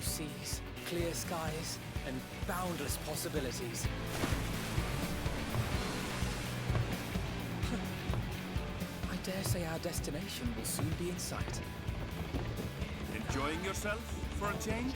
seas, clear skies, and boundless possibilities. I dare say our destination will soon be in sight. Enjoying yourself for a change?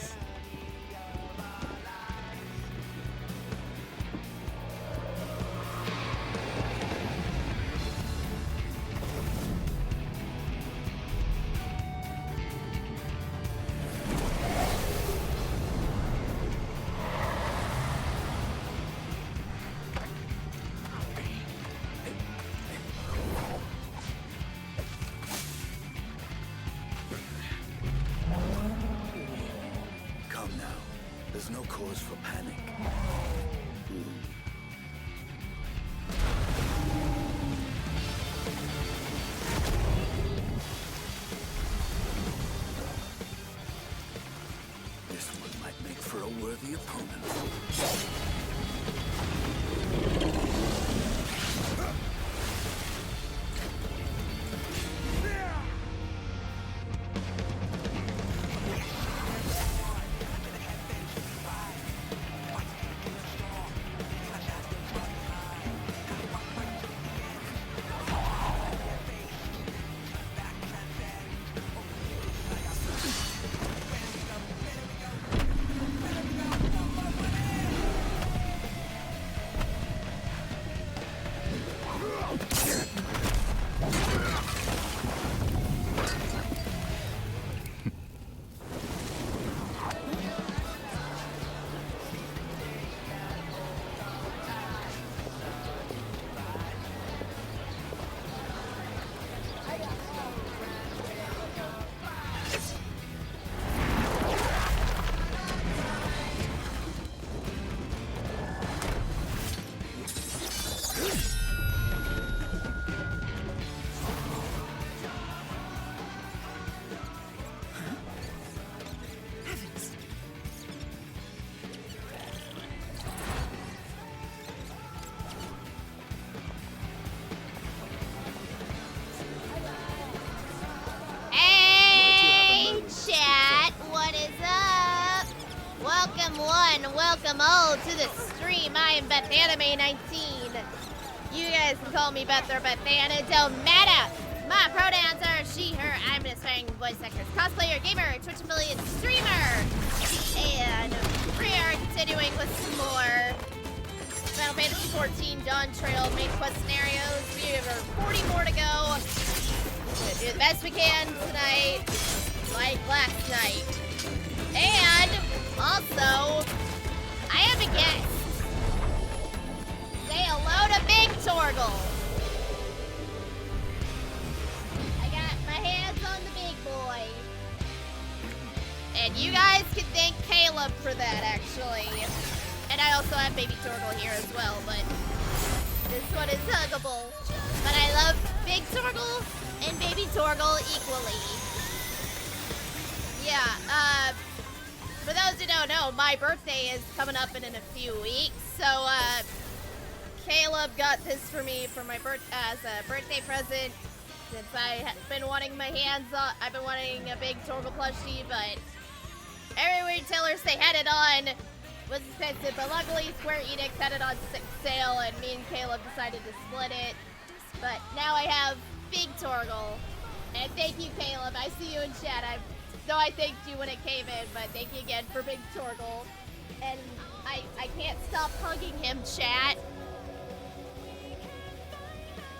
Come now. There's no cause for panic. This one might make for a worthy opponent. Hey, chat, what is up? Welcome all to the stream. I am BethAnime19. You guys can call me Beth or Bethana, don't matter. My pronouns are she, her. I'm an aspiring voice actress, cosplayer, gamer, Twitch affiliate, streamer. And we are continuing with some more Final Fantasy 14 Dawntrail main quest scenarios. We have 40 more to go. We're gonna do the best we can tonight, like last night. And also, I have a guest. Say hello to Big Torgle. I got my hands on the big boy. And you guys can thank Caleb for that, actually. And I also have Baby Torgle here as well, but this one is huggable. But I love Big Torgle and Baby Torgle equally. Yeah, for those who don't know, my birthday is coming up in a few weeks, so Caleb got this for me for my as a birthday present. Since I've been wanting my hands on, I've been wanting a Big Torgle plushie, but every retailer they had it on was expensive, but luckily Square Enix had it on sale, and me and Caleb decided to split it. But now I have Big Torgle, and thank you, Caleb. I see you in chat. Though I thanked you when it came in, but thank you again for Big Torgle. And I can't stop hugging him, chat.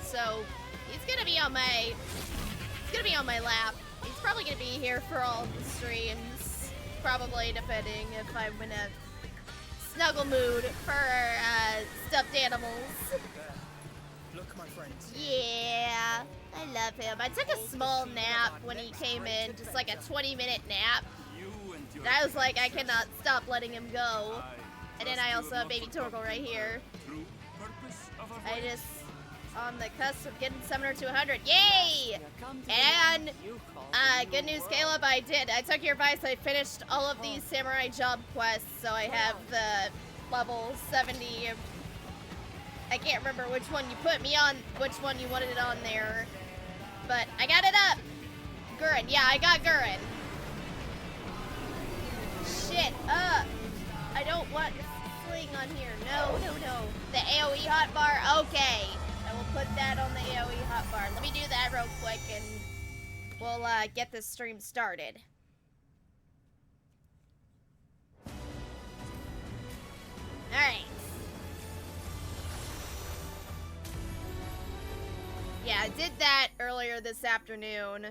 So he's gonna be on my lap. He's probably gonna be here for all the streams, probably, depending if I'm in a snuggle mood for stuffed animals. Look, my friends. Yeah, I love him. I took a small nap when he came in, just like a 20-minute nap. And I was like, I cannot stop letting him go. And then I also have Baby Torgle right here. I just on the cusp of getting Summoner to 100. Yay! And good news, Caleb, I did. I took your advice. I finished all of these samurai job quests, so I have the level 70. I can't remember which one you put me on, which one you wanted it on there, but I got it up. Gurren, yeah, I got Gurren. shit. I don't want sling on here. No, no, no. The AoE hotbar. Okay. I will put that on the AoE hotbar. Let me do that real quick and we'll get this stream started. Alright. Yeah, I did that earlier this afternoon.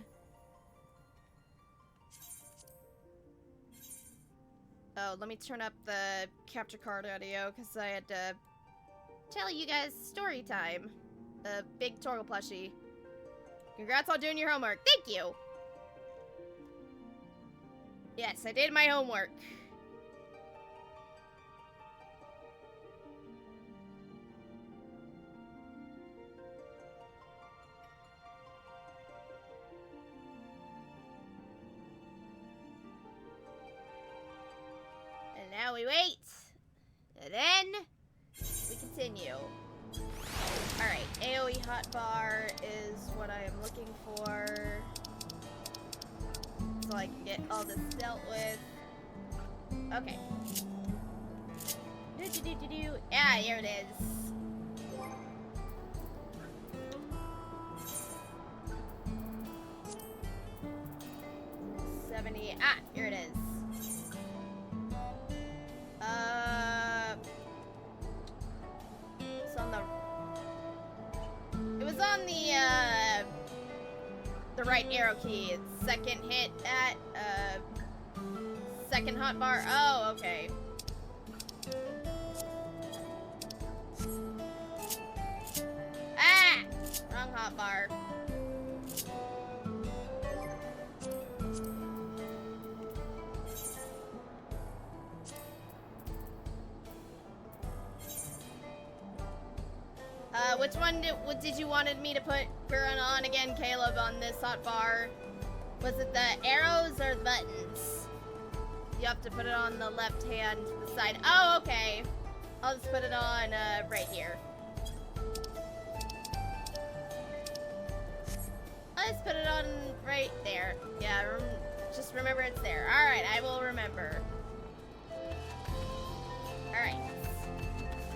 Oh, let me turn up the capture card audio because I had to tell you guys story time. A big Torgal plushie. Congrats on doing your homework. Thank you. Yes, I did my homework. And now we wait. And then we continue. Alright, AoE hotbar is what I am looking for. So I can get all this dealt with. Okay. Yeah, here it is. Here it is. It's on the... It was on the right arrow key. It's second hit at, second hotbar. Oh, okay. Ah! Wrong hotbar. Which one did you wanted me to put Gurren on again, Caleb, on this hotbar? Was it the arrows or the buttons? You have to put it on the left hand side. Oh, okay. I'll just put it on right here. I'll just put it on right there. Yeah, just remember it's there. Alright, I will remember. Alright.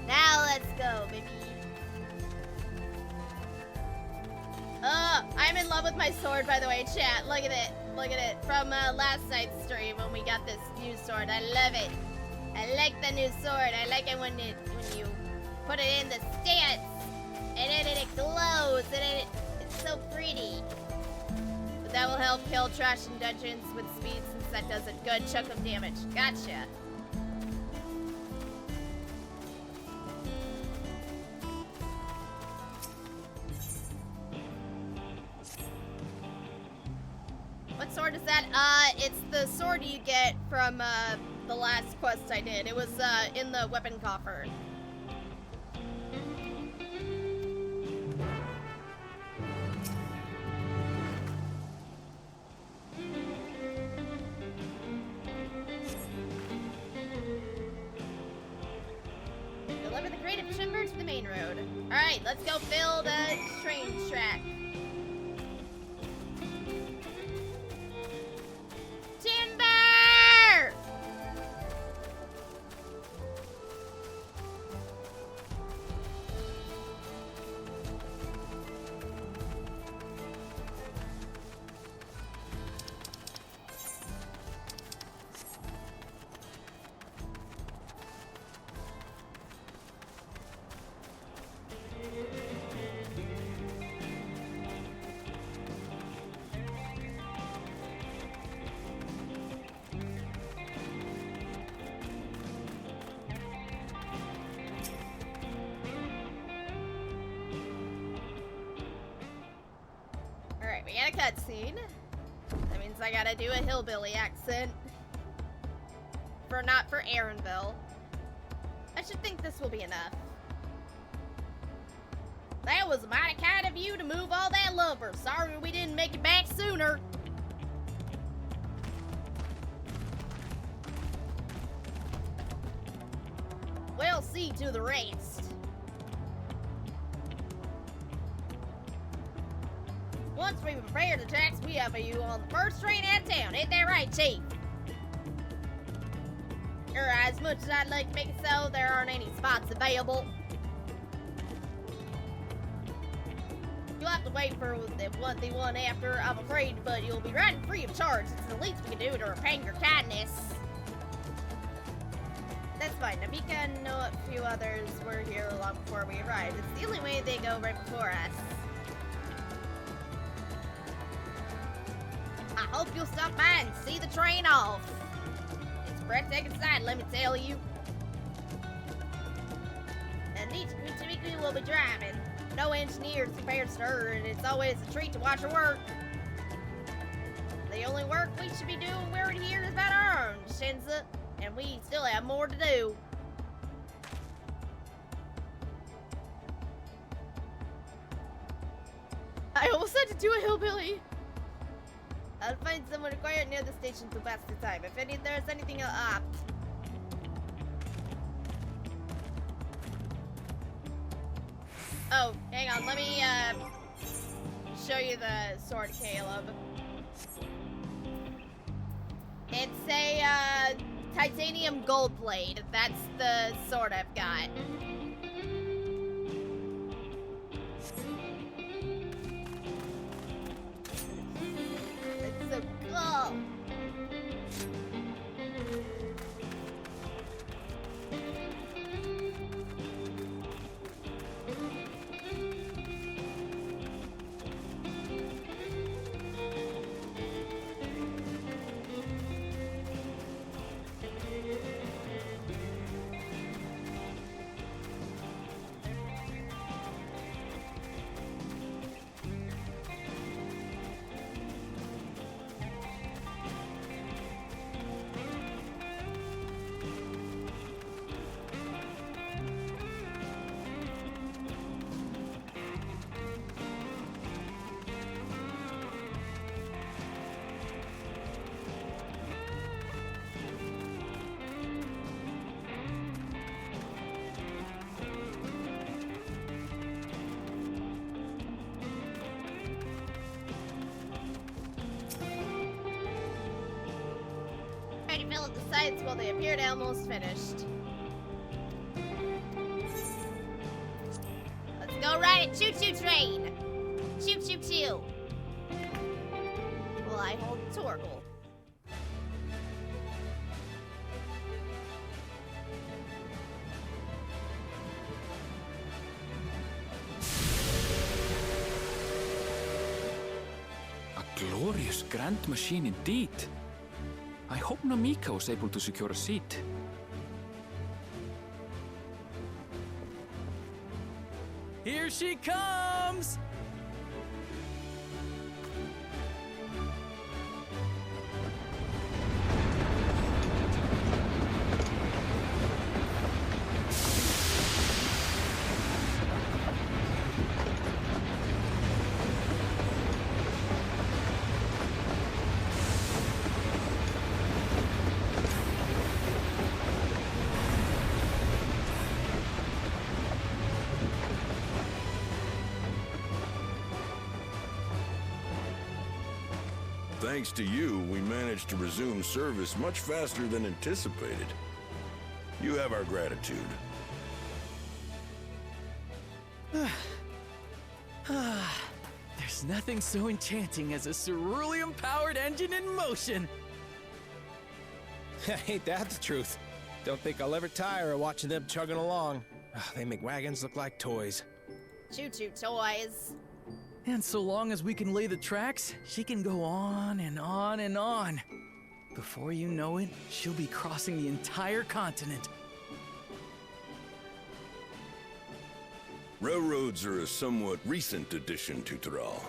Now let's go, baby. I'm in love with my sword, by the way, chat. Look at it. Look at it. From last night's stream when we got this new sword. I love it. I like the new sword. I like it when you put it in the stance and then it glows and it's so pretty. But that will help kill trash in dungeons with speed since that does a good chunk of damage. Gotcha. What sword is that? It's the sword you get from, the last quest I did. It was, in the weapon coffer. Deliver the crate of timber to the main road. Alright, let's go build a train track. Timber! Alright, we got a cutscene. That means I gotta do a hillbilly accent. Not for Aaronville. I should think this will be enough. That was mighty kind of you to move all that lumber. Sorry we didn't make it back sooner. We'll see to the rest. Once we prepare the tracks, we have you on the first train out of town. Ain't that right, Chief? Or as much as I'd like to make it so, there aren't any spots available. You'll have to wait for the one after, I'm afraid, but you'll be riding free of charge. It's the least we can do to repay your kindness. That's fine. Namika and a few others were here long before we arrived. It's the only way they go right before us. I hope you'll stop by and see the train off. It's a breathtaking sight, let me tell you. And Tamika will be driving. No engineers compared to her, and it's always a treat to watch her work. The only work we should be doing when we're here is about our own, Shinza, and we still have more to do. I almost had to do a hillbilly. I'll find someone quiet near the station to pass the time. If there's anything up. Oh, hang on. Let me show you the sword, Caleb. It's a titanium gold blade. That's the sword I've got. It's so cool. Trying to fill up the sights while they appeared almost finished. Let's go ride a choo-choo train! Choo-choo-choo! Well, I hold the torgle. A glorious grand machine indeed. I hope Namika was able to secure a seat. Here she comes! Thanks to you, we managed to resume service much faster than anticipated. You have our gratitude. There's nothing so enchanting as a cerulean-powered engine in motion. Ain't that the truth? Don't think I'll ever tire of watching them chugging along. They make wagons look like toys. Choo-choo toys. And so long as we can lay the tracks, she can go on and on and on. Before you know it, she'll be crossing the entire continent. Railroads are a somewhat recent addition to Thrall.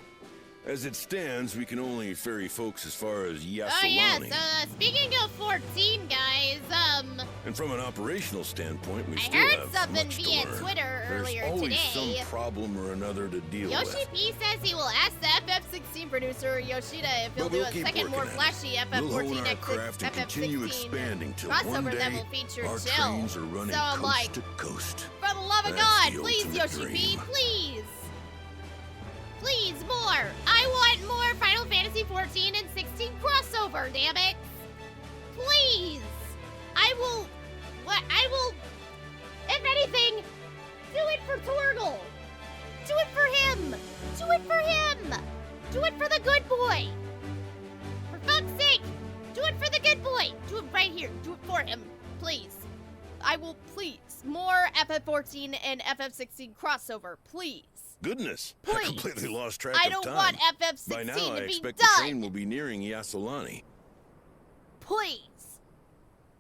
As it stands, we can only ferry folks as far as Yasolani. Oh yes, speaking of 14, guys, And from an operational standpoint, we I still heard have something much to via learn. Twitter There's earlier always today. some problem or another to deal Yoshi with. P says he will ask the FF16 producer Yoshida if he'll But do we'll a keep second, more working at it. flashy We'll hone FF14 our craft and continue expanding till crossover one day that will feature our Jill. trains are running So I'm coast like, to coast. for the love of That's God, the please, ultimate Yoshi P, dream. please! Please, more! I want more Final Fantasy 14 and 16 crossover, damn it! Please! I will for Torgal! Do it for him! Do it for him! Do it for the good boy! For fuck's sake! Do it for the good boy! Do it right here. Do it for him. Please. I will please. More FF14 and FF16 crossover, please. Goodness, Please. I completely lost track I of don't time. want FF16 By now, I to be expect done. the train will be nearing Yasolani. Please.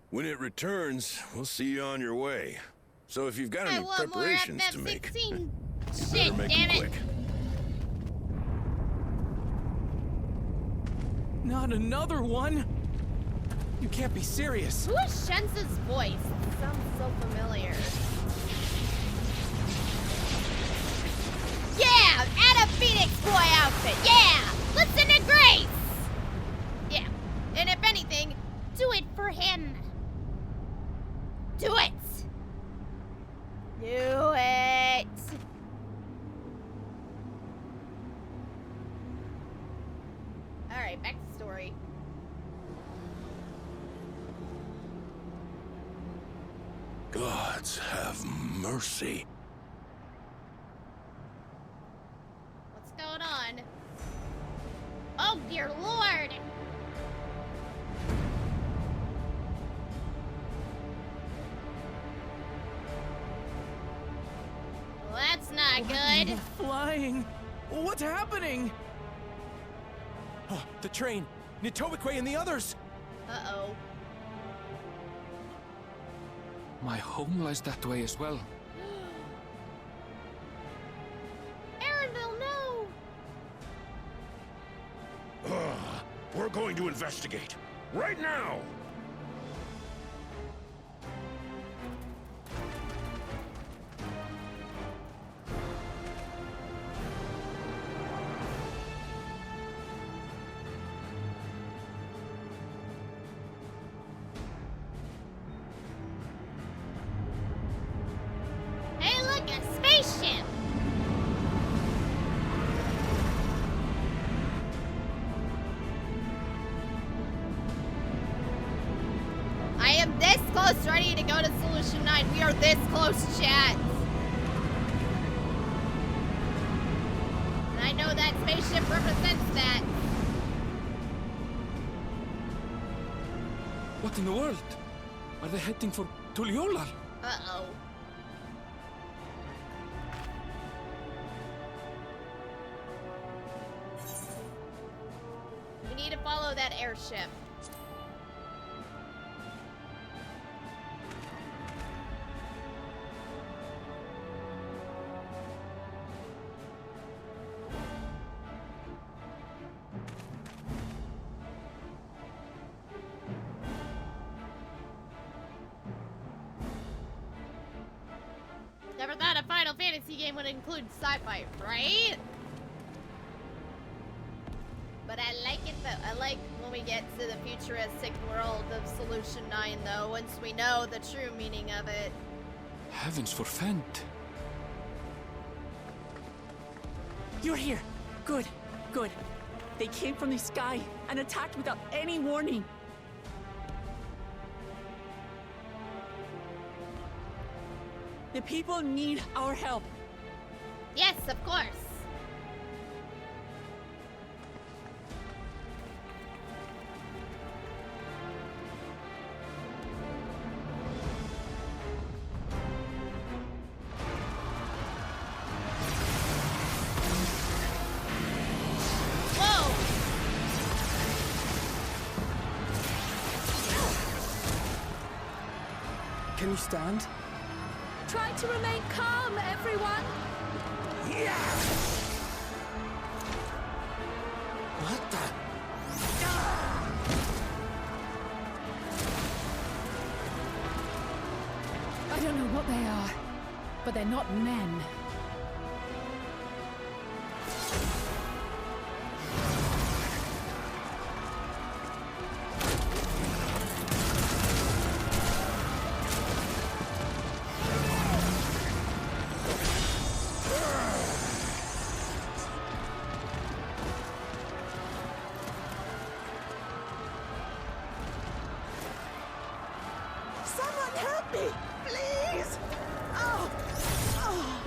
When it returns, we'll see you on your way. So if you've got I any want more preparations to make, FF16. better Shit, make damn them it. quick. Not another one! You can't be serious. Who is Shense's voice? It sounds so familiar. Yeah! Add a Phoenix Boy outfit! Yeah! Listen to Grace! Yeah. And if anything, do it for him. Do it! Do it! Alright, back to story. Gods have mercy. What's going on? Oh, dear Lord! Well, that's not good. You're flying! What's happening? Oh, the train. Nitobikwe and the others. Uh-oh. My home lies that way as well. Aaronville, no! We're going to investigate. Right now! Hey, look, a spaceship! I am this close, ready to go to Solution 9. We are this close, chat. And I know that spaceship represents that. What in the world? Are they heading for Tuliolal? Uh-oh. We need to follow that airship. Never thought a Final Fantasy game would include sci-fi, right? But I like it though. I like when we get to the futuristic world of Solution 9 though, once we know the true meaning of it. Heavens forfend. You're here. Good, good. They came from the sky and attacked without any warning. The people need our help. Yes, of course. Whoa! Can you stand? Try to remain calm, everyone. What the? I don't know what they are, but they're not men. Someone help me, please! Oh! Oh!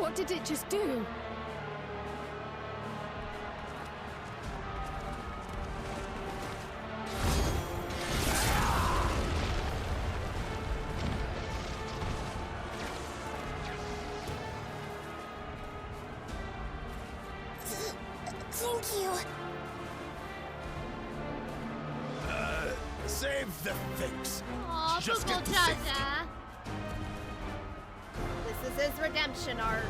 What did it just do? Thank you. Save the things. Aw, Just Google get to safety. Jaja. This is his redemption arc.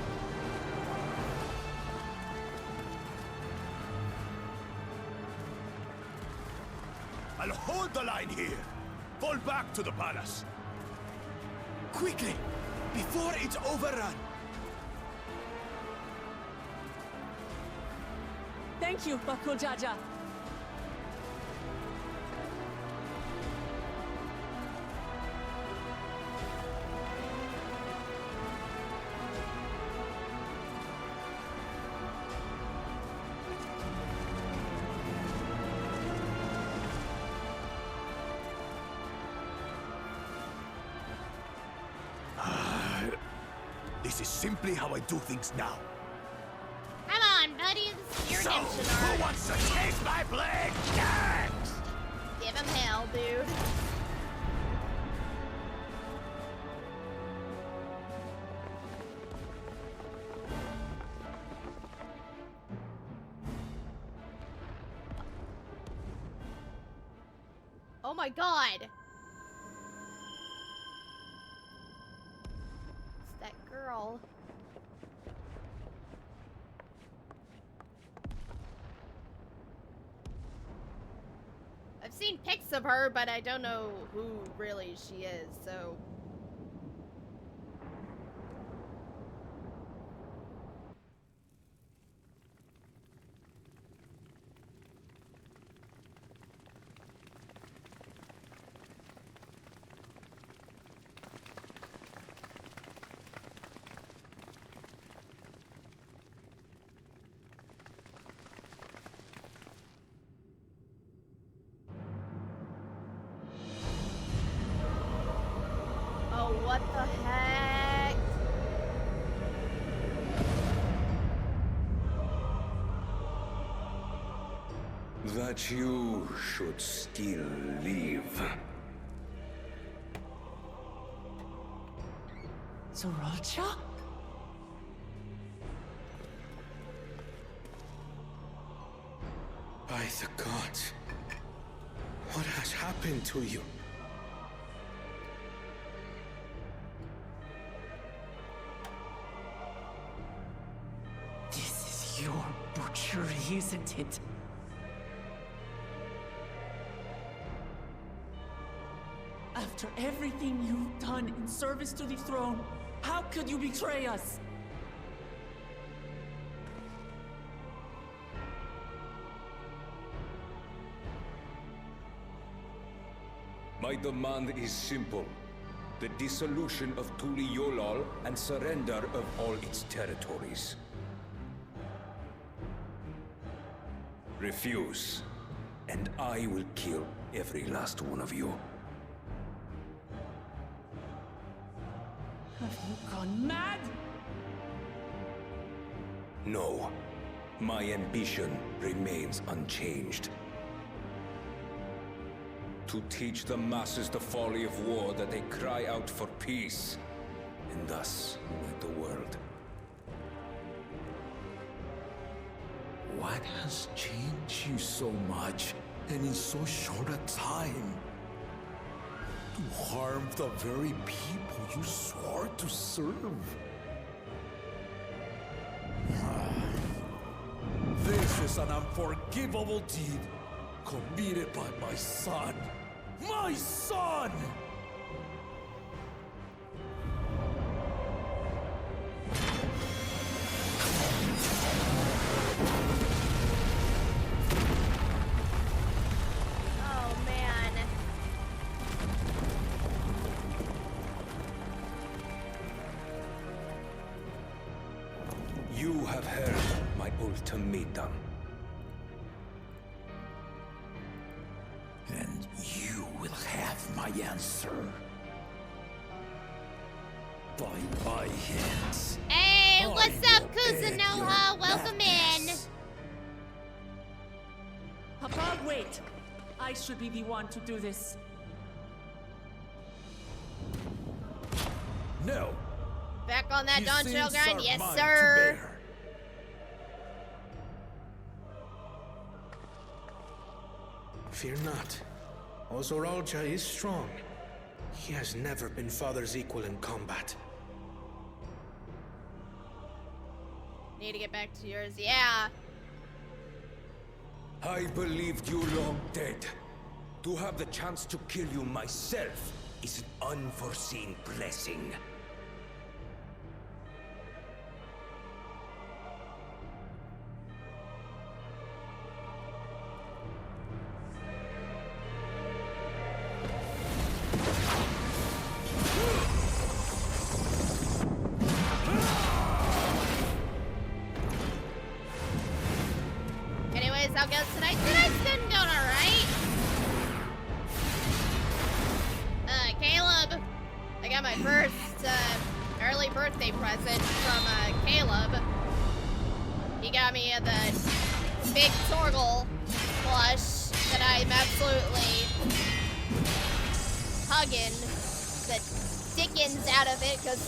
I'll hold the line here. Fall back to the palace. Quickly, before it's overrun. Thank you, Bakul Jaja. This is simply how I do things now. Come on, buddy. This is your redemption who arc. wants to taste my blade next? Give him hell, dude. Oh my god. It's that girl. I've seen pics of her, but I don't know who really she is, so... Oh, what the heck? That you should still live. Zoralcha? By the gods, what has happened to you? This is your butchery, isn't it? After everything you've done in service to the throne, how could you betray us? My demand is simple. The dissolution of Tuli Yolal and surrender of all its territories. Refuse, and I will kill every last one of you. Have you gone mad? No. My ambition remains unchanged. To teach the masses the folly of war, that they cry out for peace, and thus unite the world. What has changed you so much, and in so short a time? To harm the very people you swore to serve. This is an unforgivable deed committed by my son. My son! Oh, man. You have heard my ultimatum. And you will have my answer. By my hands. Hey, Hey, what's up, Kuzunoha? Welcome in. Papa, wait. I should be the one to do this. No. Back on that His Dawntrail sins grind? are Yes, mine to sir. bear. Fear not. Ozoralja is strong. He has never been Father's equal in combat. Need to get back to yours. Yeah. I believed you long dead. To have the chance to kill you myself is an unforeseen blessing. Anyways, how goes tonight? Tonight's been going alright. Caleb, I got my first early birthday present from Caleb. He got me the big Torgal plush that I'm absolutely hugging the dickens out of it because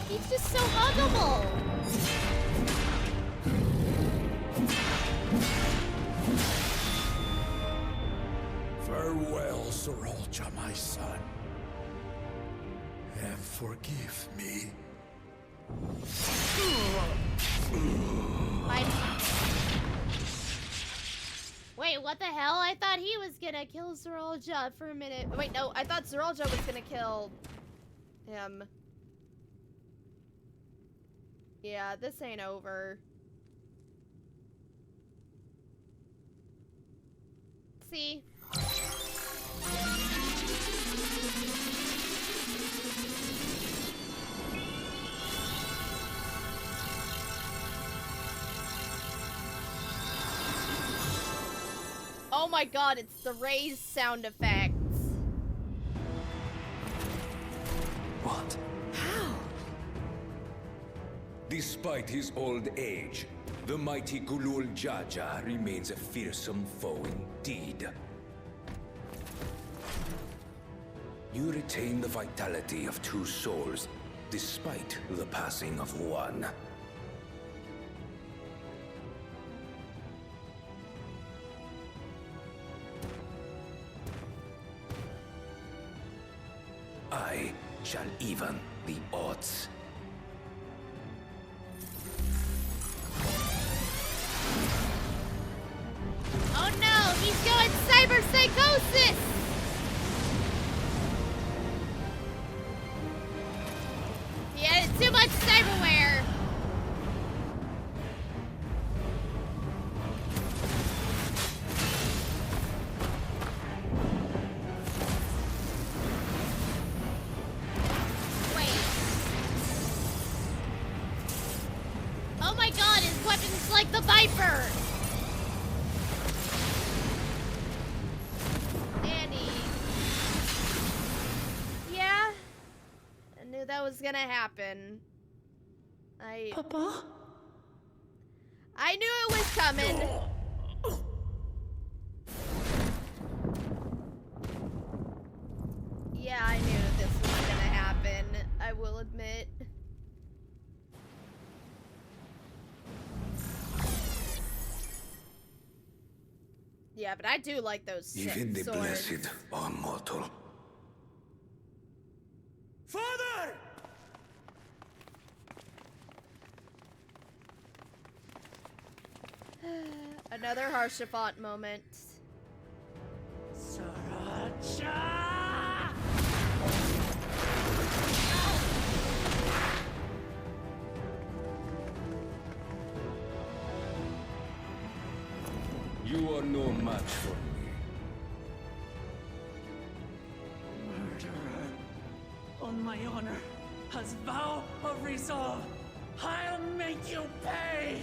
he's just so huggable. Farewell, Zoralja, my son. And forgive me. Wait, what the hell? I thought he was gonna kill Zoralja for a minute. Wait, no, I thought Zoralja was gonna kill him. Yeah, this ain't over. See? Oh my god, it's the raised sound effects. What? How? Despite his old age, the mighty Gulul Jaja remains a fearsome foe indeed. You retain the vitality of two souls, despite the passing of one. I shall even the odds. Oh no, he's going cyber psychosis! He added too much cyberware. Wait. Oh my god, his weapon's like the Viper! Yeah, I knew that was gonna happen. Papa? I knew it was coming. Yeah, I knew this was gonna happen. I will admit. Yeah, but I do like those Even the swords. blessed are mortal. Father! Another Harshafant moment. You are no match for me. Murderer. On my honor, as vow of resolve, I'll make you pay!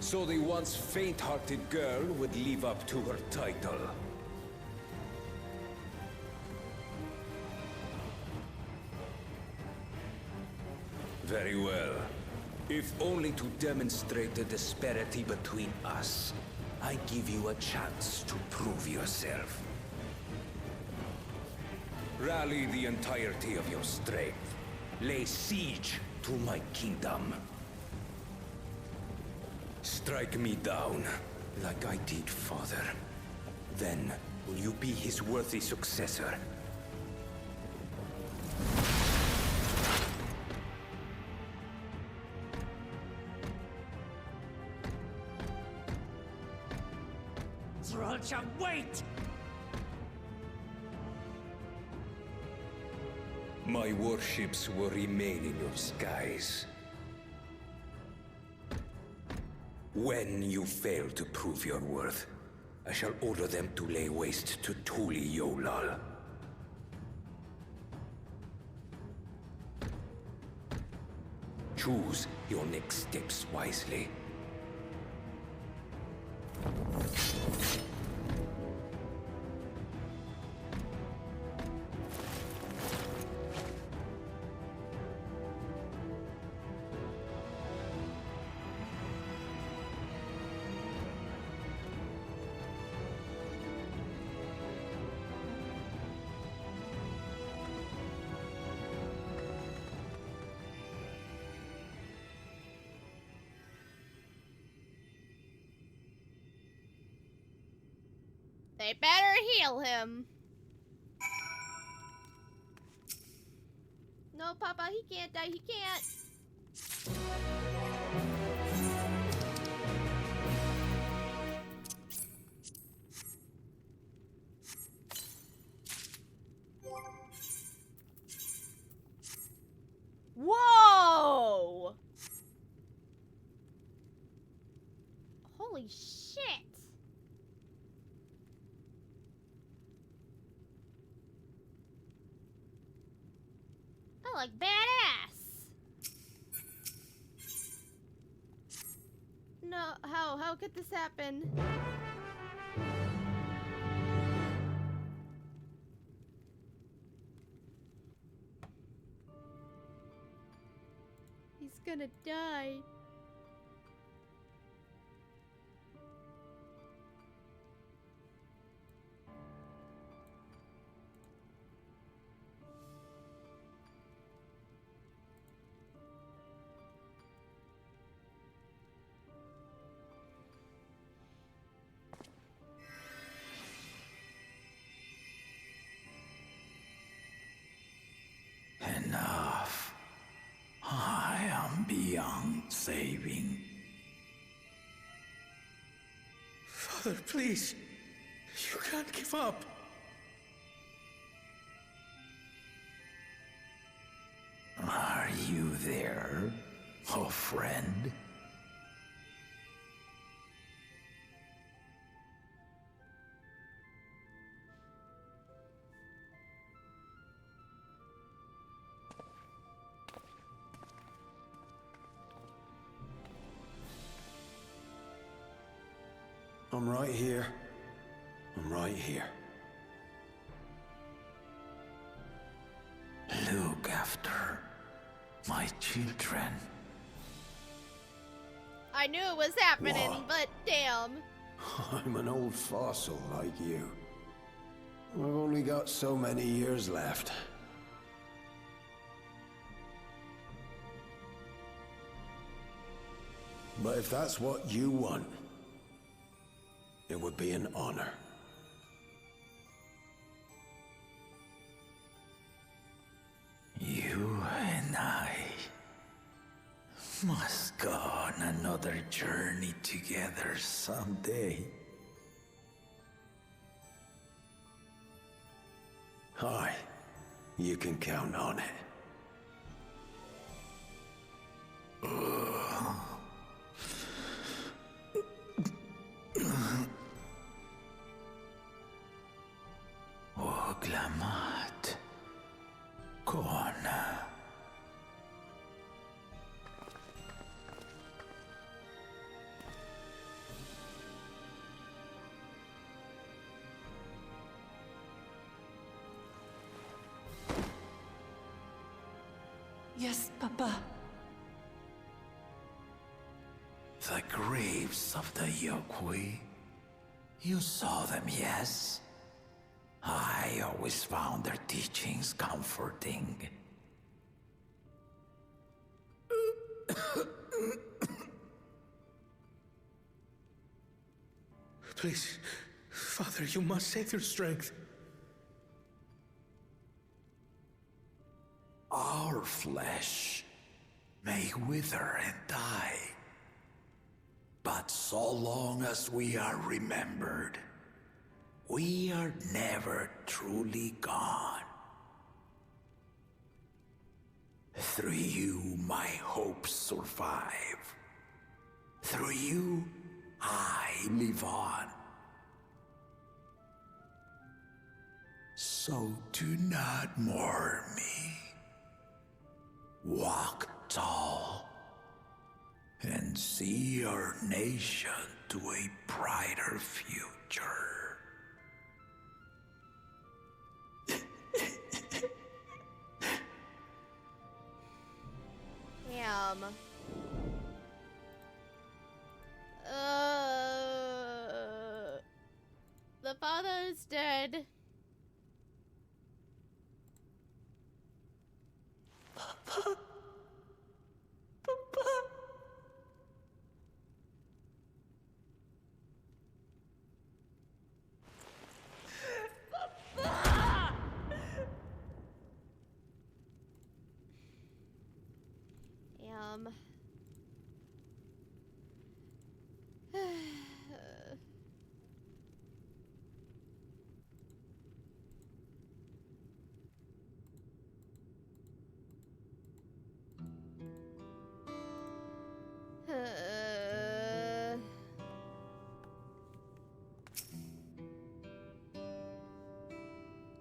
So the once faint-hearted girl would live up to her title. Very well. If only to demonstrate the disparity between us, I give you a chance to prove yourself. Rally the entirety of your strength. Lay siege to my kingdom. Strike me down, like I did father. Then, will you be his worthy successor? Zeralcha, wait! My warships will remain in your skies. When you fail to prove your worth, I shall order them to lay waste to Tuli Yolal. Choose your next steps wisely. They better heal him. No, Papa, he can't die. He can't. Whoa! Holy shit. I like badass. No, how could this happen? He's gonna die. Enough. I am beyond saving. Father, please. You can't give up. Are you there, oh friend? I'm right here. I'm right here. Look after my children. I knew it was happening, What? but damn. I'm an old fossil like you. I've only got so many years left. But if that's what you want, it would be an honor. You and I must go on another journey together someday. Aye, you can count on it. Oglamat. Kona. Yes, Papa. The graves of the Yokwi. You saw them, yes? I always found their teachings comforting. Please, Father, you must save your strength. Our flesh may wither and die, but so long as we are remembered, we are never truly gone. Through you, my hopes survive. Through you, I live on. So do not mourn me. Walk tall and see our nation to a brighter future. Damn. The father is dead. Papa. Damn.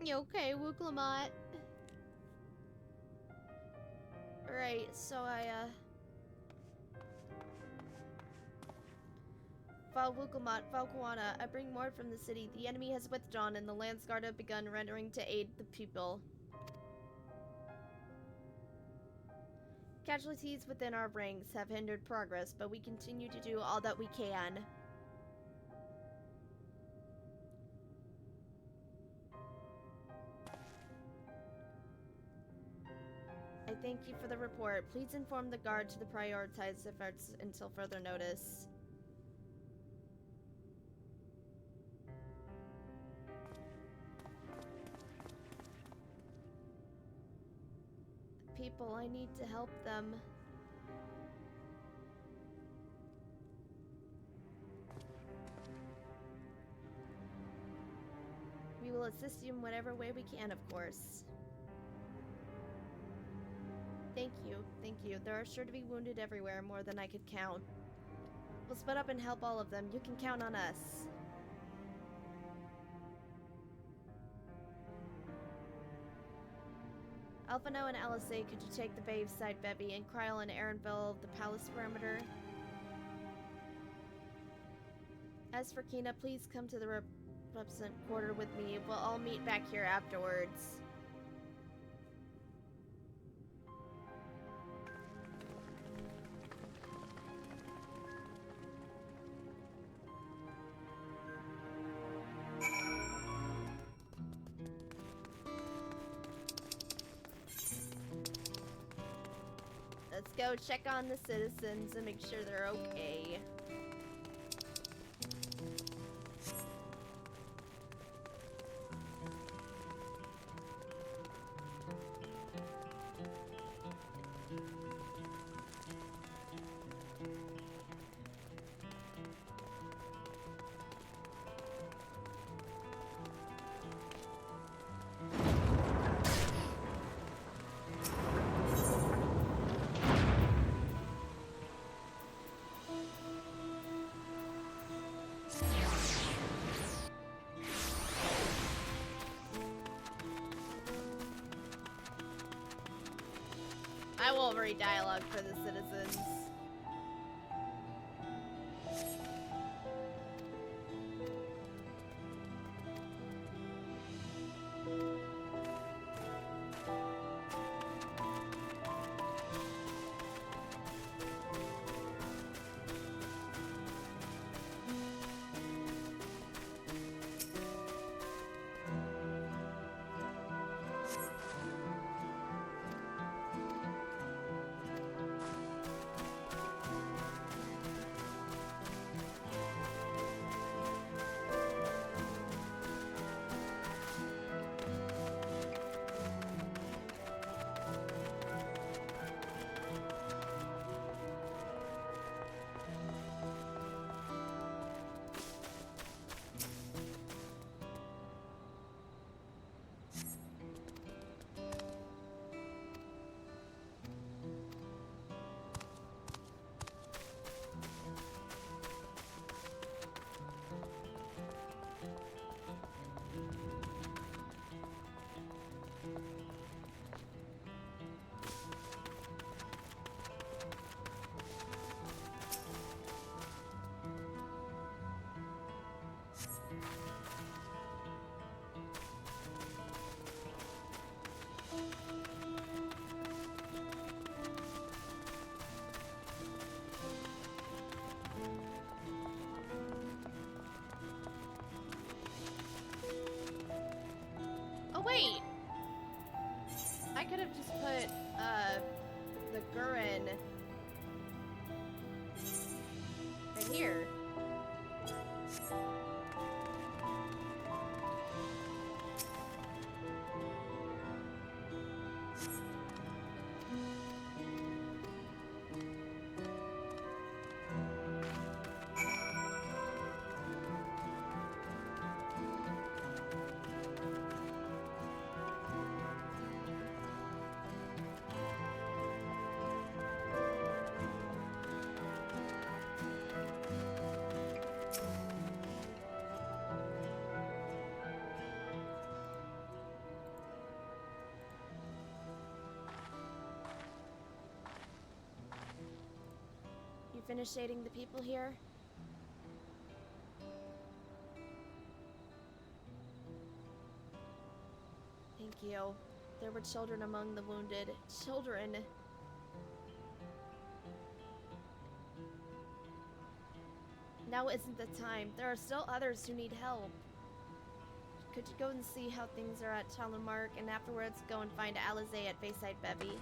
You okay, Wooklamot? Right, so Val Wukamat, Valkuana, I bring word from the city. The enemy has withdrawn and the Landsguard have begun rendering to aid the people. Casualties within our ranks have hindered progress, but we continue to do all that we can. I thank you for the report. Please inform the guard to prioritize efforts until further notice. People, I need to help them. We will assist you in whatever way we can, of course. Thank you, thank you. There are sure to be wounded everywhere, more than I could count. We'll split up and help all of them. You can count on us. Alphano and LSA, could you take the Babe side Bevy and Kryl and Aaronville the palace perimeter? As for Kina, please come to the represent quarter with me. We'll all meet back here afterwards. Let's go check on the citizens and make sure they're okay. I will read dialogue for the citizens. here? Finish dating the people here? Thank you. There were children among the wounded. Children. Now isn't the time. There are still others who need help. Could you go and see how things are at Chalamark, and afterwards go and find Alizé at Bayside Bevy?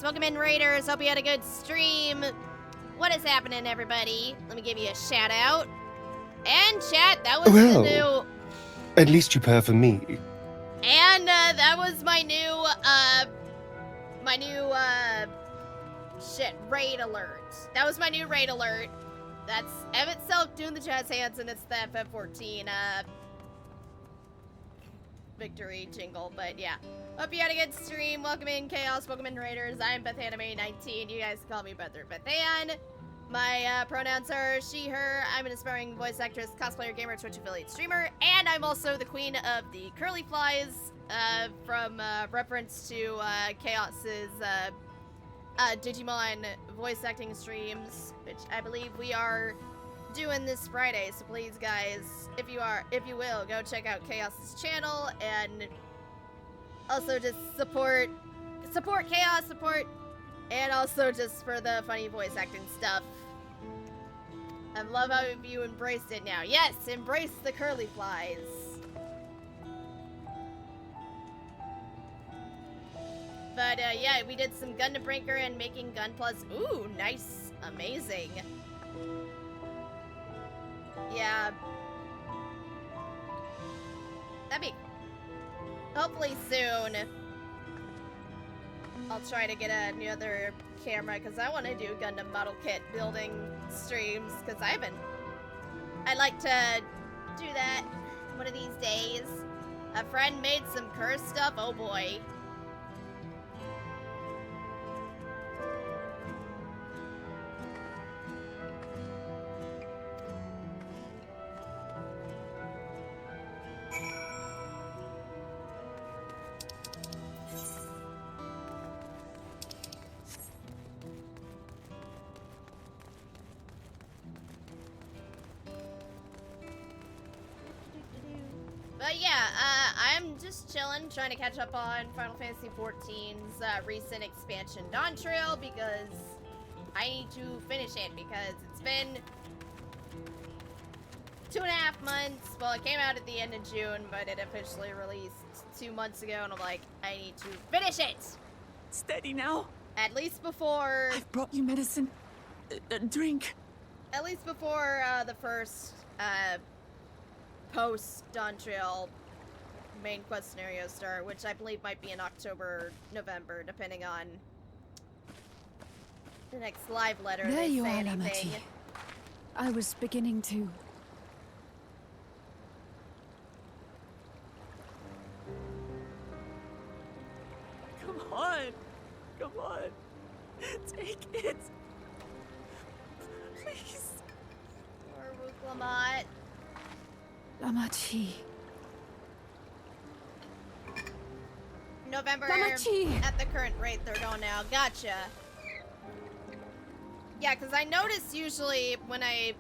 Welcome in, Raiders. Hope you had a good stream. What is happening, everybody? Let me give you a shout out. And chat, that was the new... At least you purr for me. And that was my new, raid alert. That was my new raid alert. That's Emmett Selk doing the jazz hands, and it's the FF14, victory jingle, but yeah. Hope you had a good stream. Welcome in, Chaos. Welcome in, Raiders. I'm BethAnime19. You guys can call me Beth or Bethan. My pronouns are she, her. I'm an aspiring voice actress, cosplayer, gamer, Twitch affiliate streamer, and I'm also the queen of the curly flies, from reference to Chaos's Digimon voice acting streams, which I believe we are doing this Friday. So please, guys, if you will, go check out Chaos's channel and also just support Chaos, and also just for the funny voice acting stuff. I love how you embraced it now. Yes, embrace the curly flies. But yeah, we did some Gundam Breaker and making Gun Plus. Ooh, nice, amazing. Yeah, That'd be... Hopefully soon. I'll try to get another camera, because I want to do Gundam model kit building streams, because I haven't... I'd like to do that one of these days. A friend made some cursed stuff, oh boy. But yeah, I'm just chilling, trying to catch up on Final Fantasy XIV's recent expansion, Dawntrail, because I need to finish it, because it's been 2.5 months. Well, it came out at the end of June, but it officially released 2 months ago, and I'm like, I need to finish it! Steady now. At least before... I've brought you medicine. A drink. At least before the first post Dawntrail main quest scenario start, which I believe might be in October, November, depending on the next live letter. There they you say are, anything. Amity. I was beginning to... Come on. Come on. Take it. Please. Or Wuklamat. Amity. November Lamachi. at the current rate they're going now. Gotcha. Yeah, because I noticed usually when I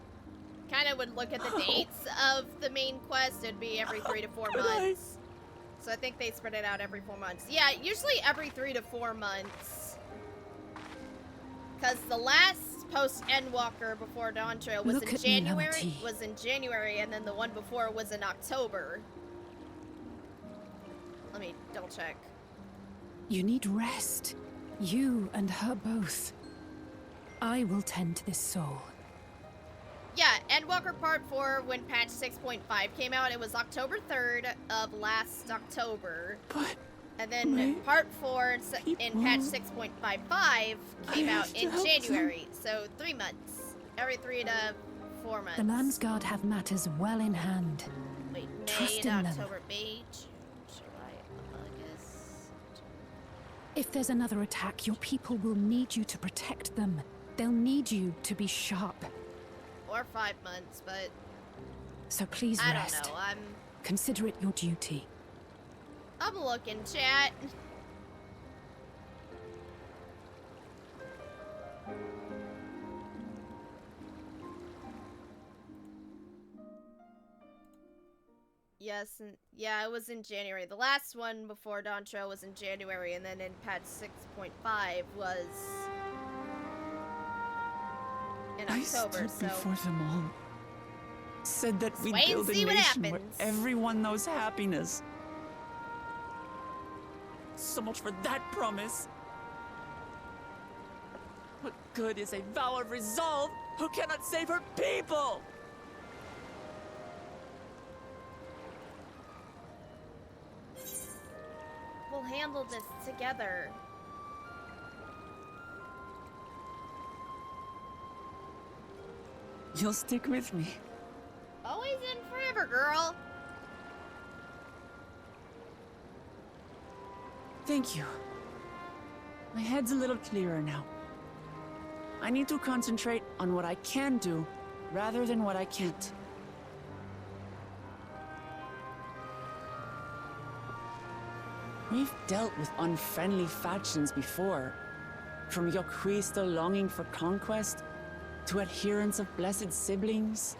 kind of would look at the dates of the main quest, it'd be every 3 to 4 months. So I think they spread it out every 4 months. Yeah, usually every 3 to 4 months. Because the last post Endwalker before Dawntrail was Look in at me, January. Lamachi. Was in January, and then the one before was in October. Let me double check. You need rest. You and her both. I will tend to this soul. Yeah, Endwalker Part 4, when patch 6.5 came out, it was October 3rd of last October. But and then Part 4 in patch 6.55 came out in January. So 3 months. Every 3 to 4 months. The Landsguard have matters well in hand. Wait, May Trust and in them. October, May, June, July, August. If there's another attack, your people will need you to protect them. They'll need you to be sharp. Or 5 months, but So please I rest. don't know. Consider it your duty. I'm looking, chat. Yes, and yeah, it was in January. The last one before Dawntrail was in January, and then in patch 6.5 was in I October, stood so... before them all. Said that we'd wait and build a see what nation where happens. everyone knows happiness. So much for that promise. What good is a vow of resolve who cannot save her people? We'll handle this together. You'll stick with me. Always and forever, girl. Thank you. My head's a little clearer now. I need to concentrate on what I can do, rather than what I can't. We've dealt with unfriendly factions before. From Yokhui still longing for conquest, to adherents of blessed siblings,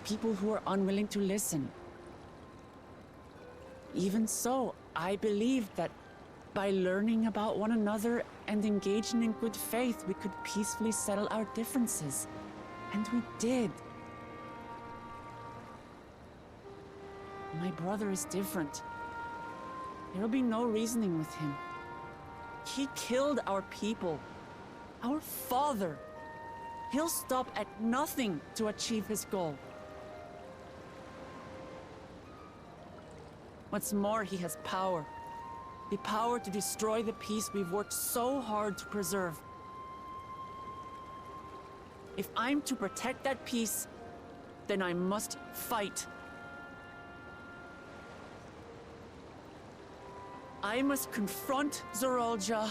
people who are unwilling to listen. Even so, I believed that by learning about one another and engaging in good faith, we could peacefully settle our differences. And we did. My brother is different. There will be no reasoning with him. He killed our people. Our father. He'll stop at nothing to achieve his goal. What's more, he has power. The power to destroy the peace we've worked so hard to preserve. If I'm to protect that peace, then I must fight. I must confront Zorolja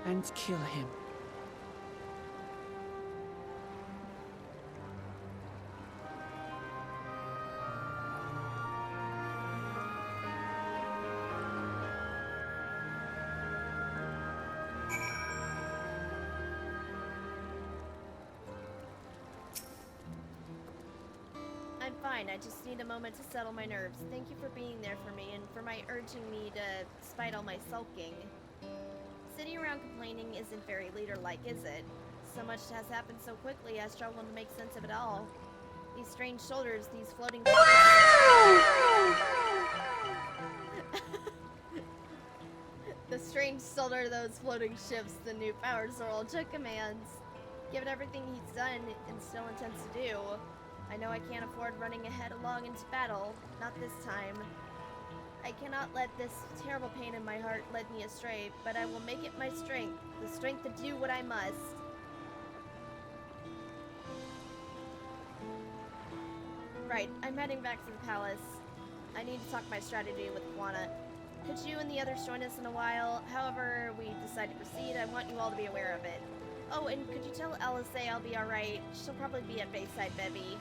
and kill him. I'm fine. I just need a moment to settle my nerves. Thank you for being there for me and for my urging me to, despite all my sulking. Sitting around complaining isn't very leader-like, is it? So much has happened so quickly, I struggle to make sense of it all. These strange shoulders, these floating... The strange shoulder, those floating ships, the new powers Zorolja commands. Given everything he's done and still intends to do, I know I can't afford running ahead along into battle. Not this time. I cannot let this terrible pain in my heart lead me astray, but I will make it my strength. The strength to do what I must. Right, I'm heading back to the palace. I need to talk my strategy with Kwana. Could you and the others join us in a while? However we decide to proceed, I want you all to be aware of it. Oh, and could you tell LSA I'll be alright? She'll probably be at Bayside Bevy.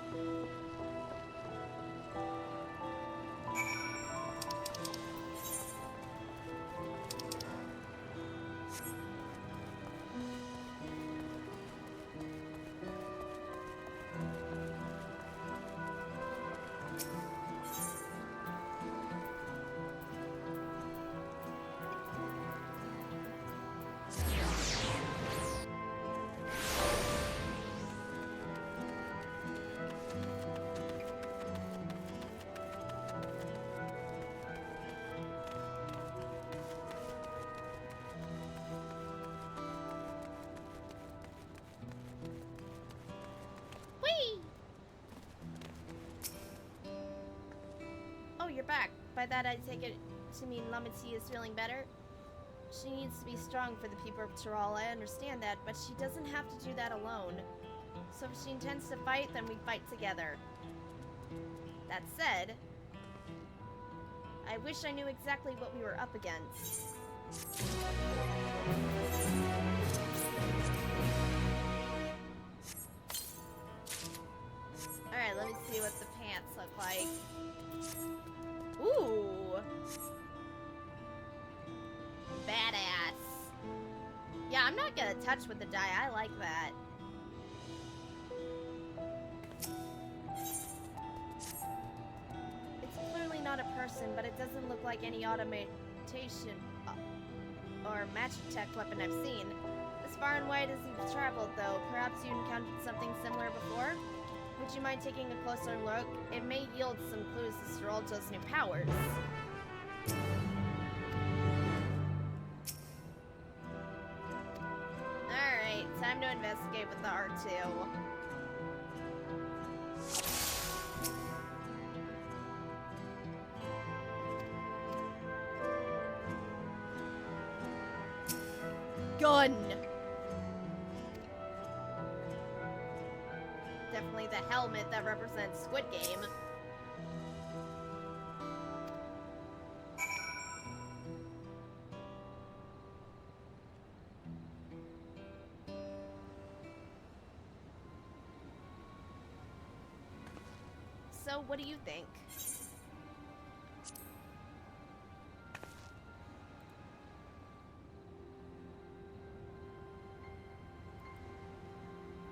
You're back. By that I take it to mean Lamity is feeling better. She needs to be strong for the people of Tyrol, I understand that, but she doesn't have to do that alone. So if she intends to fight, then we fight together. That said, I wish I knew exactly what we were up against. Alright, let me see what the pants look like. Ooh! Badass. Yeah, I'm not gonna touch with the dye. I like that. It's clearly not a person, but it doesn't look like any automation or magic tech weapon I've seen. As far and wide as you've traveled, though, perhaps you encountered something similar before? Would you mind taking a closer look? It may yield some clues to Zorolja's new powers. Alright, time to investigate with the R2. Gun! Definitely the helmet that represents Squid Game. So, what do you think?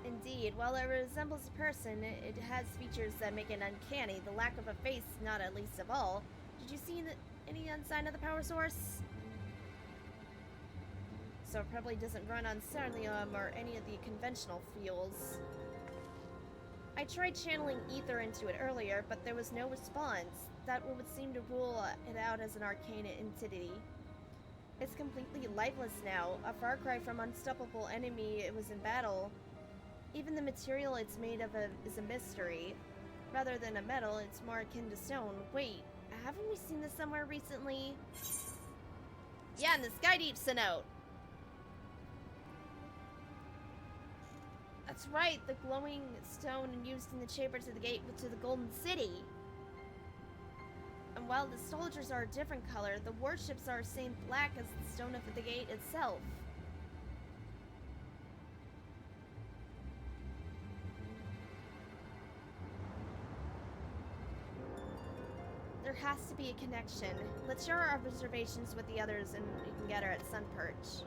Indeed, while it resembles a person, it has features that make it uncanny. The lack of a face, not at least of all. Did you see any sign of the power source? So it probably doesn't run on Cernium or any of the conventional fuels. I tried channeling ether into it earlier, but there was no response. That would seem to rule it out as an arcane entity. It's completely lifeless now, a far cry from unstoppable enemy it was in battle. Even the material it's made of is a mystery. Rather than a metal, it's more akin to stone. Wait, haven't we seen this somewhere recently? Yeah, in the Skydeep Cenote. That's right, the glowing stone used in the chamber to the gate to the Golden City. And while the soldiers are a different color, the warships are same black as the stone of the gate itself. There has to be a connection. Let's share our observations with the others and we can get her at Sunperch.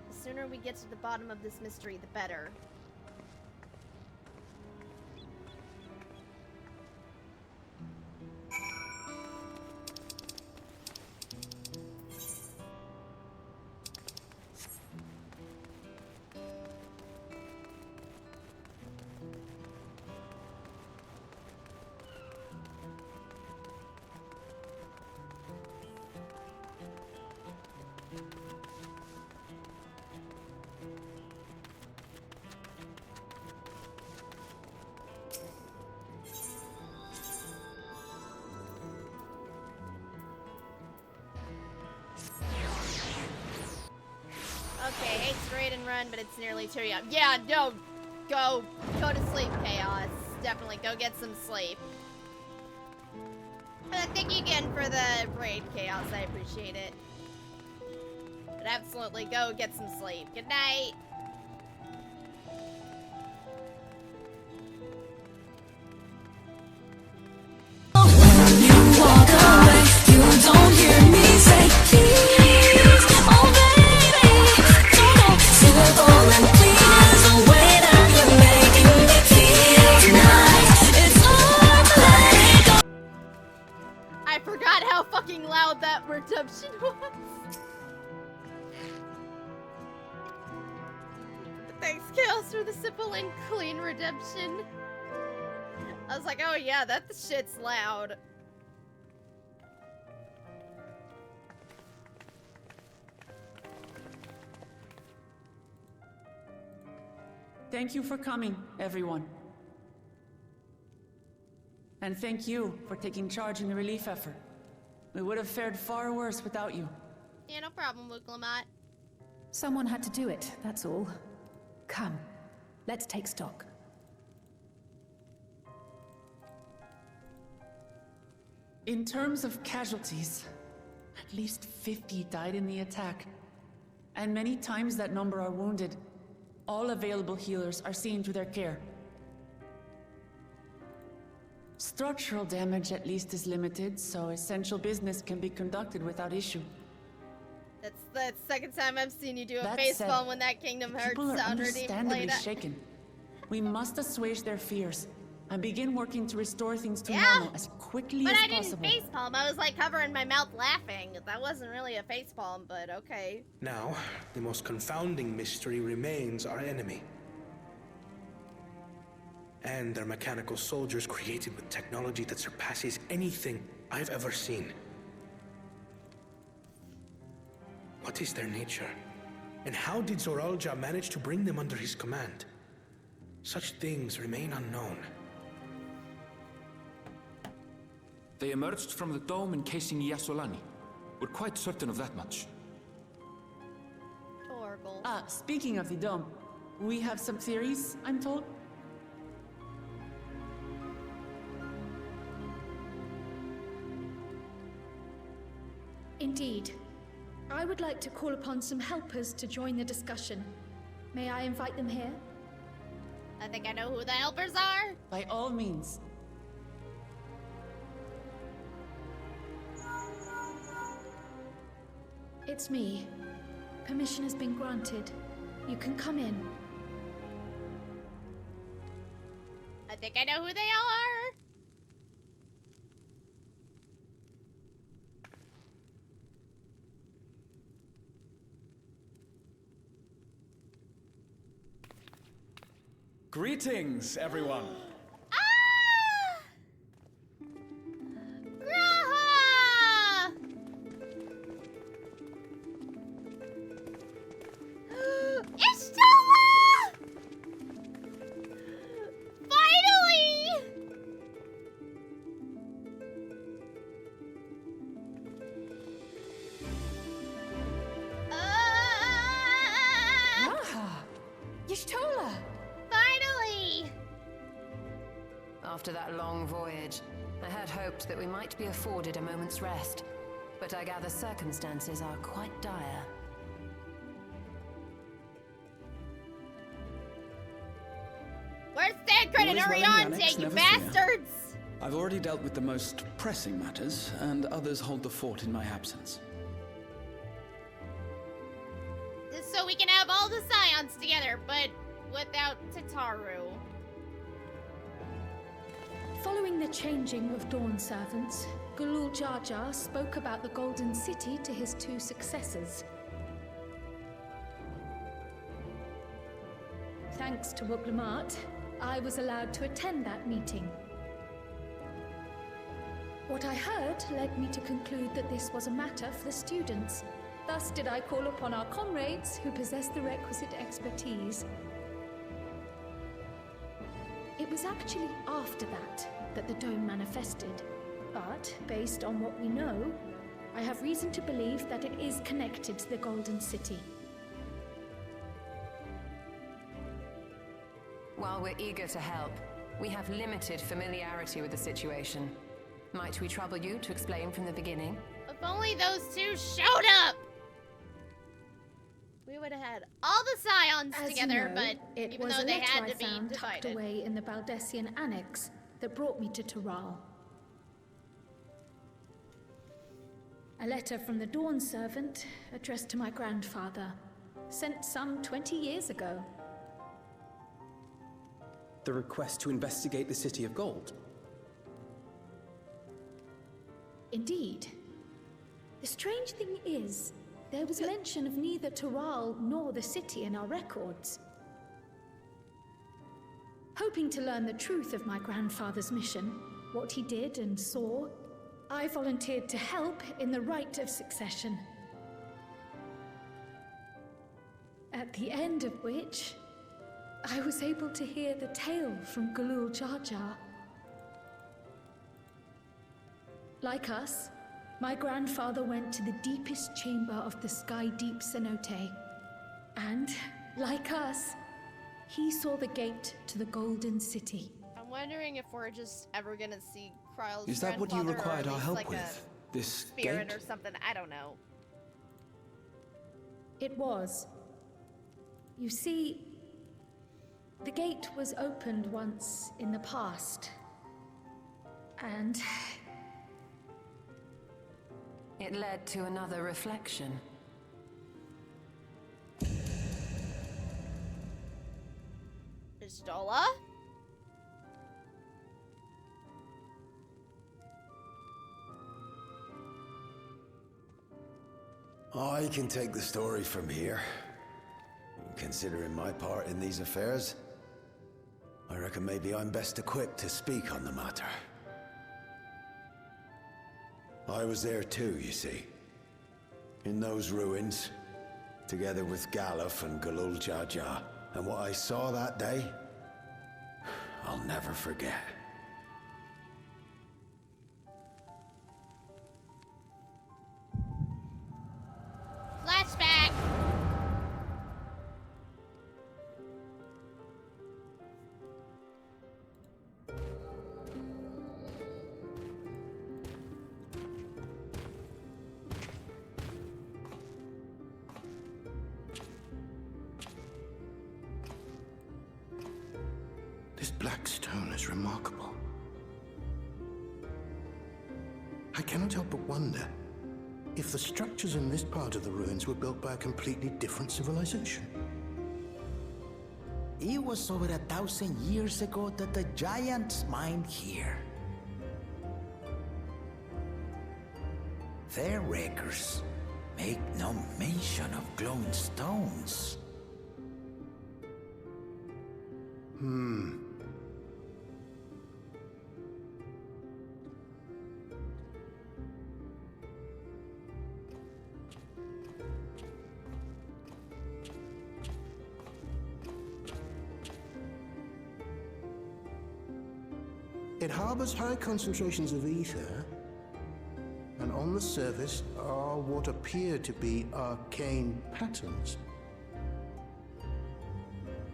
The sooner we get to the bottom of this mystery, the better. Okay, hate straight and run, but it's nearly 2 a.m. Yeah, no, go to sleep, Chaos. Definitely go get some sleep. Thank you again for the raid, Chaos. I appreciate it. But absolutely, go get some sleep. Good night. You walk away, you don't hear me say please, oh baby, don't go simple and please the way that you're making me feel tonight. It's hard to let go. I forgot how fucking loud that redemption was. Thanks, Chaos, for the simple and clean redemption. I was like, oh yeah, that shit's loud. Thank you for coming, everyone. And thank you for taking charge in the relief effort. We would have fared far worse without you. Yeah, no problem, Luke Lamont. Someone had to do it, that's all. Come, let's take stock. In terms of casualties, at least 50 died in the attack. And many times that number are wounded. All available healers are seen to their care. Structural damage at least is limited, so essential business can be conducted without issue. That's the second time I've seen you do a That facepalm said, when that Kingdom Hearts People are sound already understandably played. shaken. We must assuage their fears and begin working to restore things to Yeah, normal as quickly but as I didn't possible. facepalm. I was like covering my mouth laughing. That wasn't really a facepalm, but okay. Now, the most confounding mystery remains our enemy. And their mechanical soldiers created with technology that surpasses anything I've ever seen. What is their nature? And how did Zoralja manage to bring them under his command? Such things remain unknown. They emerged from the dome encasing Yasolani. We're quite certain of that much. Adorable. Speaking of the dome, we have some theories, I'm told. Indeed. I would like to call upon some helpers to join the discussion. May I invite them here? I think I know who the helpers are. By all means. It's me. Permission has been granted. You can come in. I think I know who they are. Greetings, everyone. Graha! Y'shtola! Finally! After that long voyage, I had hoped that we might be afforded a moment's rest, but I gather circumstances are quite dire. Where's Thancred and Oriante, you bastards? I've already dealt with the most pressing matters, and others hold the fort in my absence. Just so we can have all the Scions together, but without Tataru. Following the changing of Dawn servants, Gulul Jar Jar spoke about the Golden City to his two successors. Thanks to Wuglamat, I was allowed to attend that meeting. What I heard led me to conclude that this was a matter for the students. Thus did I call upon our comrades who possess the requisite expertise. It was actually after that the dome manifested. But, based on what we know, I have reason to believe that it is connected to the Golden City. While we're eager to help, we have limited familiarity with the situation. Might we trouble you to explain from the beginning? If only those two showed up! We would have had all the Scions As together, you know, but it even was though a they letter had I to be found tucked divided. away in the Baldessian Annex that brought me to Taral. A letter from the Dawn servant addressed to my grandfather, sent some 20 years ago. The request to investigate the City of Gold. Indeed. The strange thing is, there was mention of neither Taral nor the city in our records. Hoping to learn the truth of my grandfather's mission, what he did and saw, I volunteered to help in the rite of succession. At the end of which, I was able to hear the tale from Gulul Jar Jar. Like us, my grandfather went to the deepest chamber of the Sky Deep Cenote. And, like us, he saw the gate to the Golden City. I'm wondering if we're just ever gonna see Kryle's Is that what you grandfather, or required at our least, help like, with? a This spirit gate? or something, I don't know. It was. You see, the gate was opened once in the past. And It led to another reflection. Y'shtola? I can take the story from here. Considering my part in these affairs, I reckon maybe I'm best equipped to speak on the matter. I was there too, you see. In those ruins, together with Galuf and Gulul Jar Jar. And what I saw that day, I'll never forget. Flashback! This black stone is remarkable. I cannot help but wonder if the structures in this part of the ruins were built by a completely different civilization. It was over 1,000 years ago that the giants mined here. Their records make no mention of glowing stones. It harbors high concentrations of ether, and on the surface are what appear to be arcane patterns.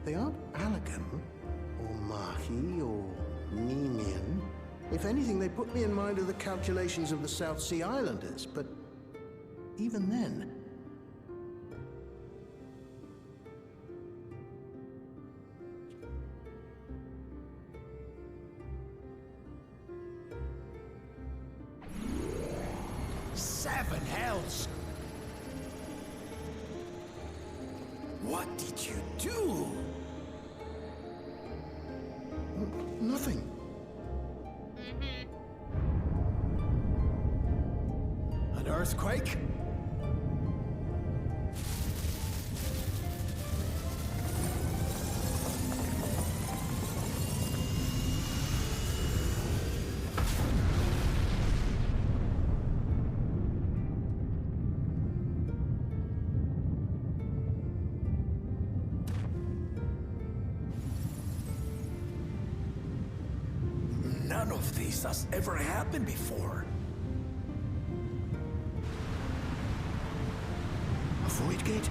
They aren't Allagan, or Mahi, or Mimian. If anything, they put me in mind of the calculations of the South Sea Islanders, but even then... Seven hells! What did you do? Nothing. An earthquake? None of this has ever happened before. A void gate?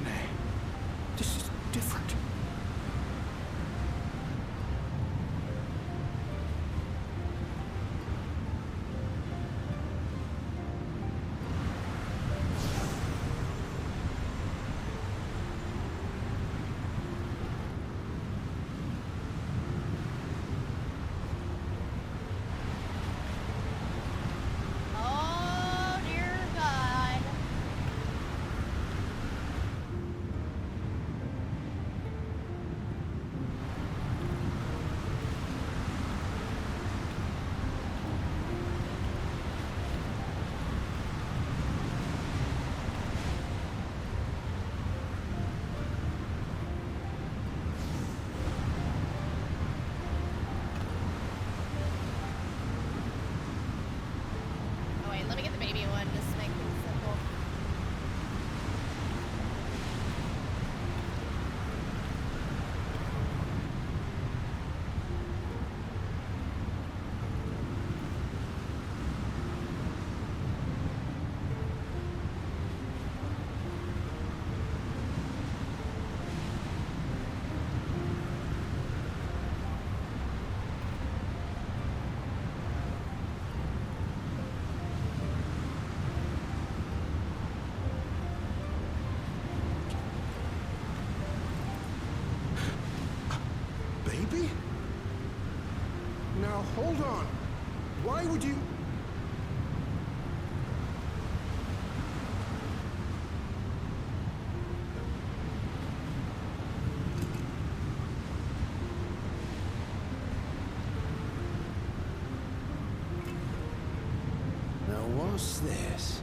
Nay, this is different. Oh, dear God. Oh, wait, let me get the baby one just to make things simple. Baby? Now, hold on. Why would you... Now, what's this?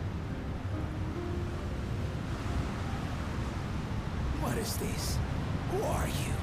What is this? Who are you?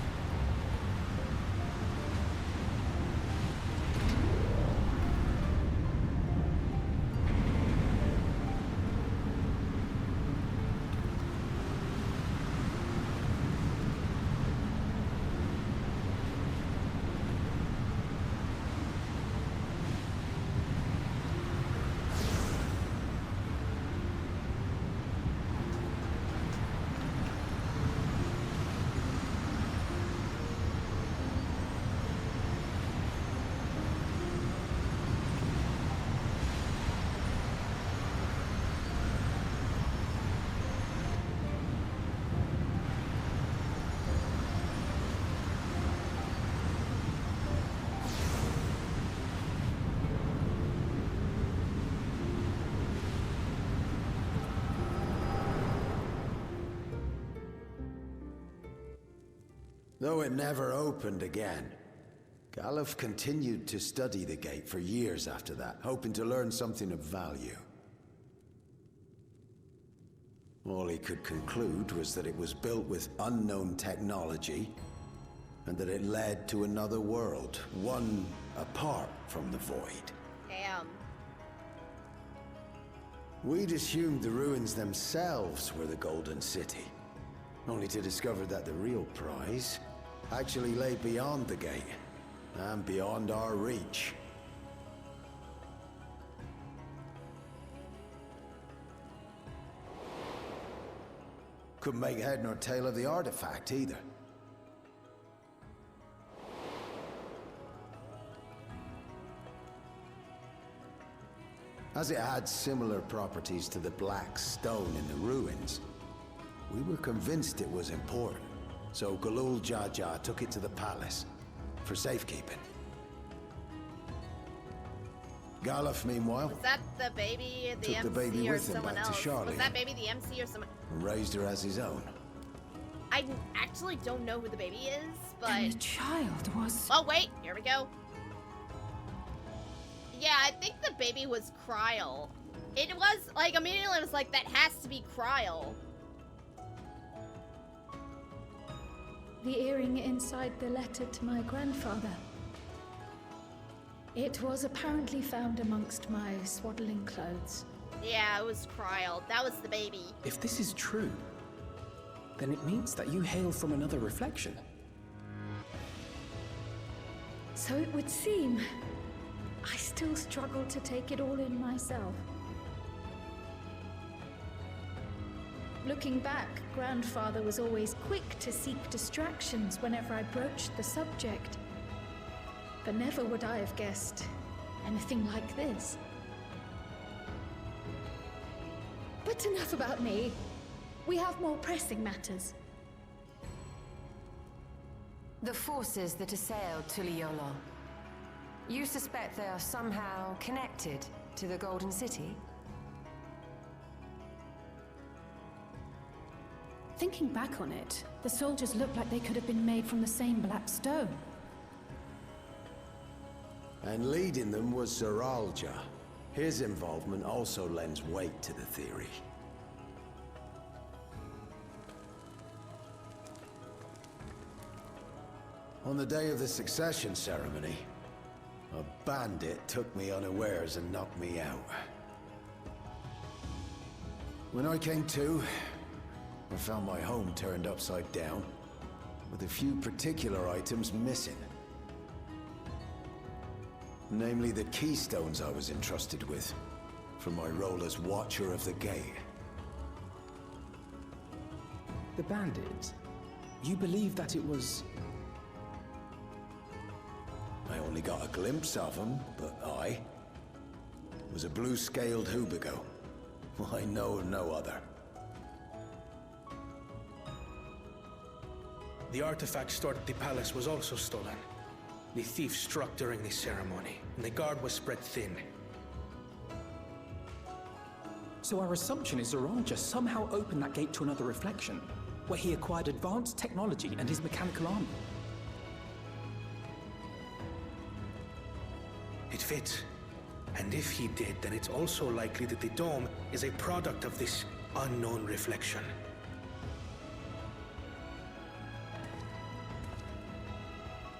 Though it never opened again, Galuf continued to study the gate for years after that, hoping to learn something of value. All he could conclude was that it was built with unknown technology, and that it led to another world, one apart from the Void. Damn. We'd assumed the ruins themselves were the Golden City, only to discover that the real prize actually lay beyond the gate, and beyond our reach. Couldn't make head nor tail of the artifact either. as it had similar properties to the black stone in the ruins. We were convinced it was important, so Galul Jaja took it to the palace for safekeeping. Galuf, meanwhile, Was that the baby, the took MC, the baby or with him someone back to else? Charlotte. Was that baby the MC or someone? and raised her as his own. I actually don't know who the baby is, but... And the child was... Oh, wait, here we go. Yeah, I think the baby was Kryl. It was, like, immediately I was like, that has to be Kryl. The earring inside the letter to my grandfather. It was apparently found amongst my swaddling clothes. Yeah, it was Kryl. That was the baby. If this is true, then it means that you hail from another reflection. So it would seem. I still struggle to take it all in myself. Looking back, Grandfather was always quick to seek distractions whenever I broached the subject. But never would I have guessed anything like this. But enough about me. We have more pressing matters. The forces that assailed Tuliolo. You suspect they are somehow connected to the Golden City? Thinking back on it, the soldiers looked like they could have been made from the same black stone. And leading them was Zeralja. His involvement also lends weight to the theory. On the day of the succession ceremony, a bandit took me unawares and knocked me out. When I came to, I found my home turned upside down, with a few particular items missing. Namely the keystones I was entrusted with, from my role as Watcher of the Gate. The bandit? You believe that it was... I only got a glimpse of him, but I was a blue-scaled Hubigo. I know of no other. The artifact stored at the palace was also stolen. The thief struck during the ceremony, and the guard was spread thin. So our assumption is Zeralja somehow opened that gate to another reflection, where he acquired advanced technology and his mechanical armor. It fits. And if he did, then it's also likely that the dome is a product of this unknown reflection.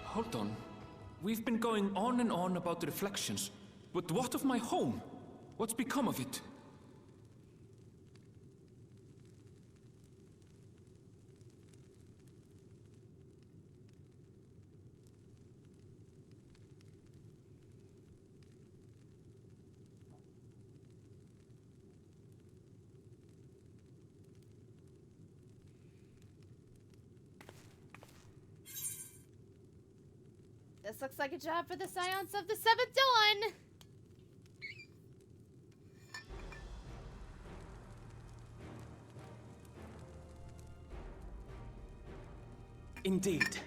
Hold on. We've been going on and on about the reflections, but what of my home? What's become of it? This looks like a job for the Scions of the Seventh Dawn. Indeed.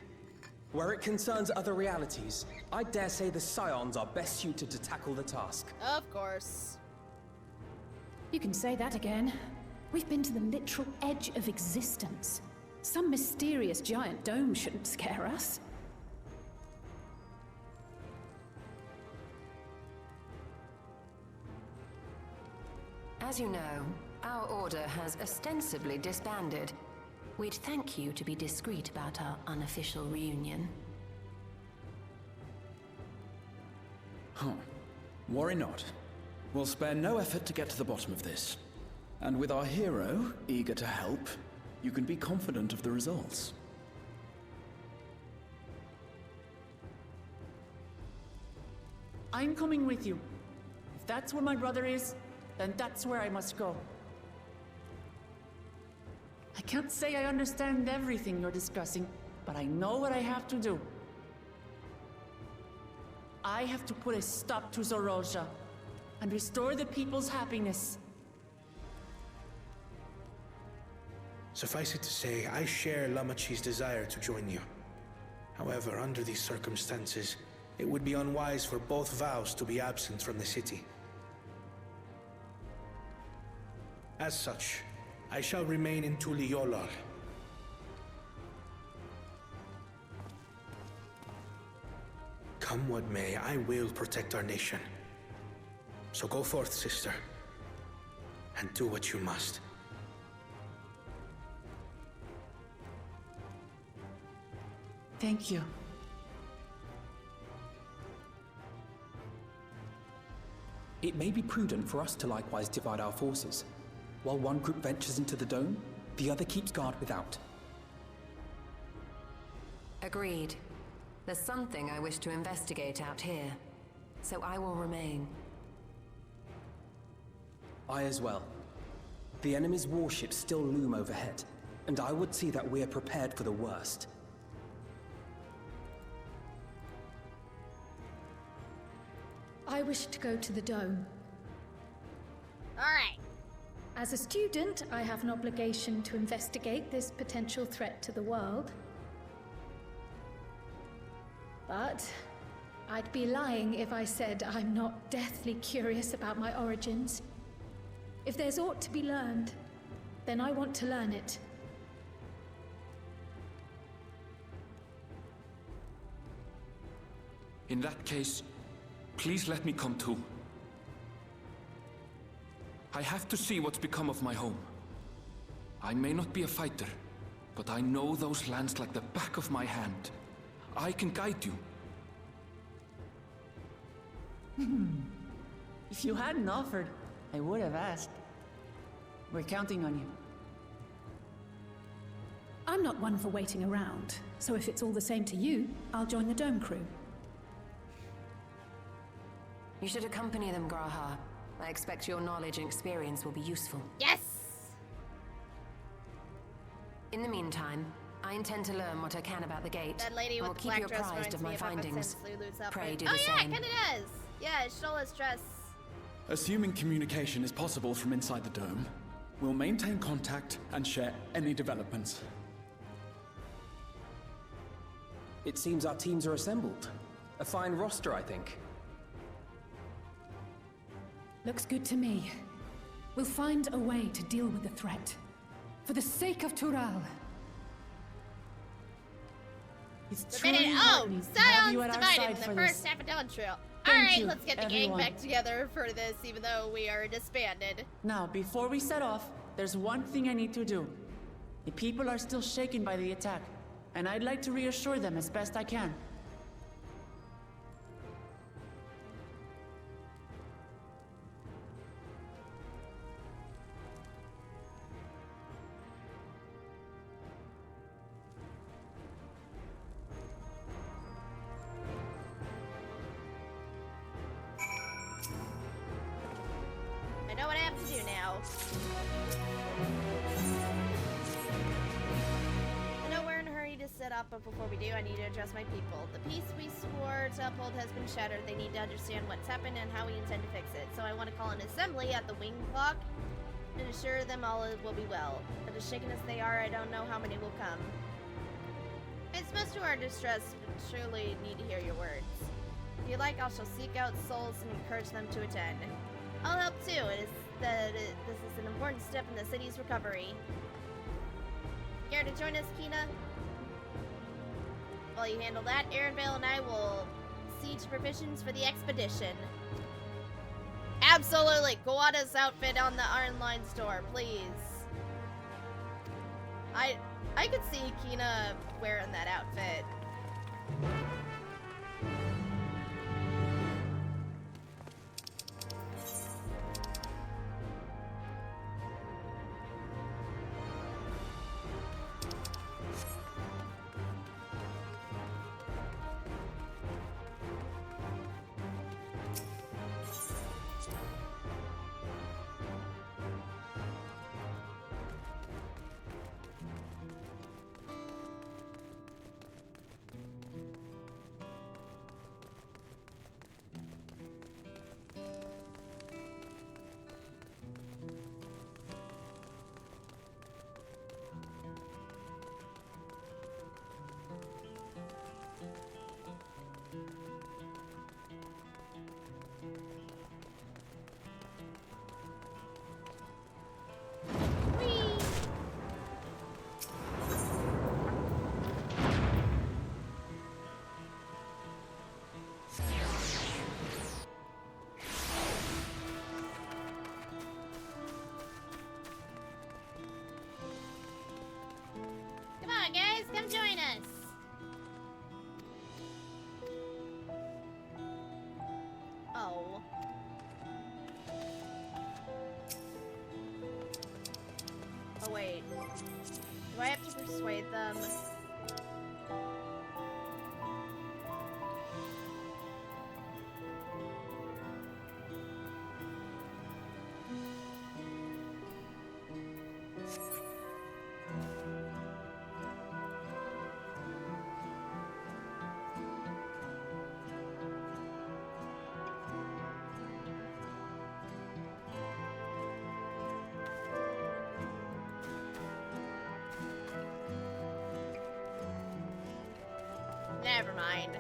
Where it concerns other realities, I dare say the Scions are best suited to tackle the task. Of course. You can say that again. We've been to the literal edge of existence. Some mysterious giant dome shouldn't scare us. As you know, our order has ostensibly disbanded. We'd thank you to be discreet about our unofficial reunion. Huh. Worry not. We'll spare no effort to get to the bottom of this. And with our hero eager to help, you can be confident of the results. I'm coming with you. If that's where my brother is, then that's where I must go. I can't say I understand everything you're discussing, but I know what I have to do. I have to put a stop to Zeralja. and restore the people's happiness. Suffice it to say, I share Lamachi's desire to join you. However, under these circumstances, it would be unwise for both vows to be absent from the city. As such, I shall remain in Tuliyollal. Come what may, I will protect our nation. So go forth, sister, and do what you must. Thank you. It may be prudent for us to likewise divide our forces. While one group ventures into the dome, the other keeps guard without. Agreed. There's something I wish to investigate out here, so I will remain. I as well. The enemy's warships still loom overhead, and I would see that we're prepared for the worst. I wish to go to the dome. All right. As a student, I have an obligation to investigate this potential threat to the world. But I'd be lying if I said I'm not deathly curious about my origins. If there's aught to be learned, then I want to learn it. In that case, please let me come too. I have to see what's become of my home. I may not be a fighter, but I know those lands like the back of my hand. I can guide you. If you hadn't offered, I would have asked. We're counting on you. I'm not one for waiting around, so if it's all the same to you, I'll join the dome crew. You should accompany them, Graha. I expect your knowledge and experience will be useful. Yes! In the meantime, I intend to learn what I can about the gate. That lady and with will the keep black you dress apprised reminds of me my of findings. Lulu's outfit. Pray do oh the yeah, same. it kinda does. Yeah, it's Shola's dress. Assuming communication is possible from inside the dome, we'll maintain contact and share any developments. It seems our teams are assembled. A fine roster, I think. Looks good to me. We'll find a way to deal with the threat. For the sake of Tural. It's Forbidden. truly Oh, heartening to have you Scions at our divided in side the for first this. half of Dawntrail. Thank Alright, you, let's get the everyone. gang back together for this, even though we are disbanded. Now, before we set off, there's one thing I need to do. The people are still shaken by the attack, and I'd like to reassure them as best I can. I know what I have to do now. I know we're in a hurry to set up, but before we do, I need to address my people. The peace we swore to uphold has been shattered. They need to understand what's happened and how we intend to fix it. So I want to call an assembly at the wing clock and assure them all will be well. But as shaken as they are, I don't know how many will come. It's most who are distressed, but surely need to hear your words. If you like, I shall seek out souls and encourage them to attend. I'll help too. This is an important step in the city's recovery. Care to join us, Kina? While you handle that, Aaronvale and I will see to provisions for the expedition. Absolutely! Kawada's outfit on the online store, please. I could see Kina wearing that outfit. guys, come join us. Oh. Oh wait. Do I have to persuade them? Never mind.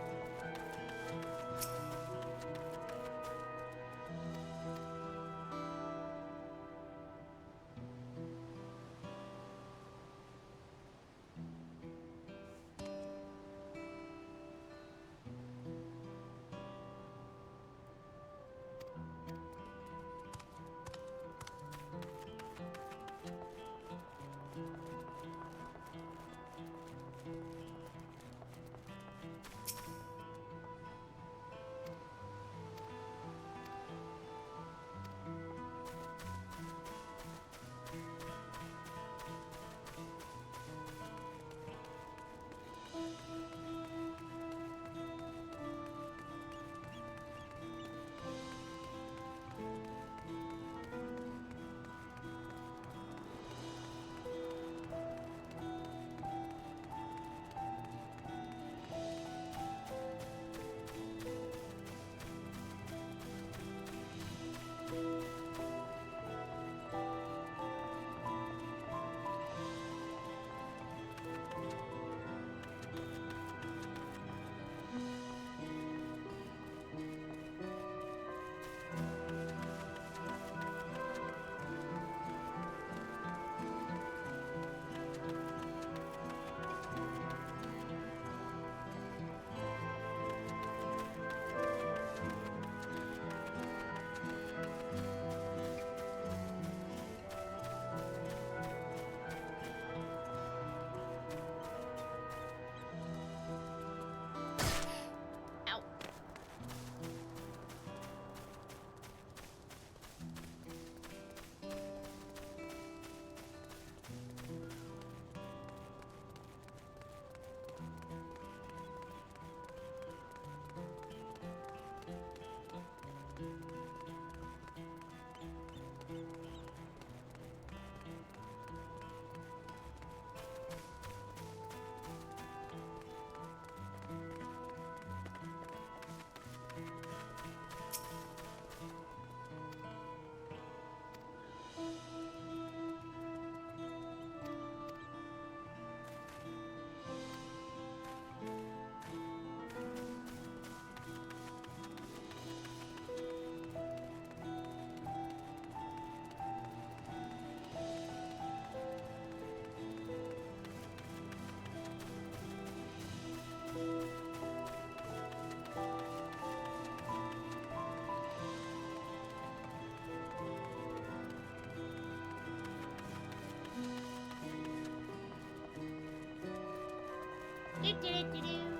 Do-do-do-do-do.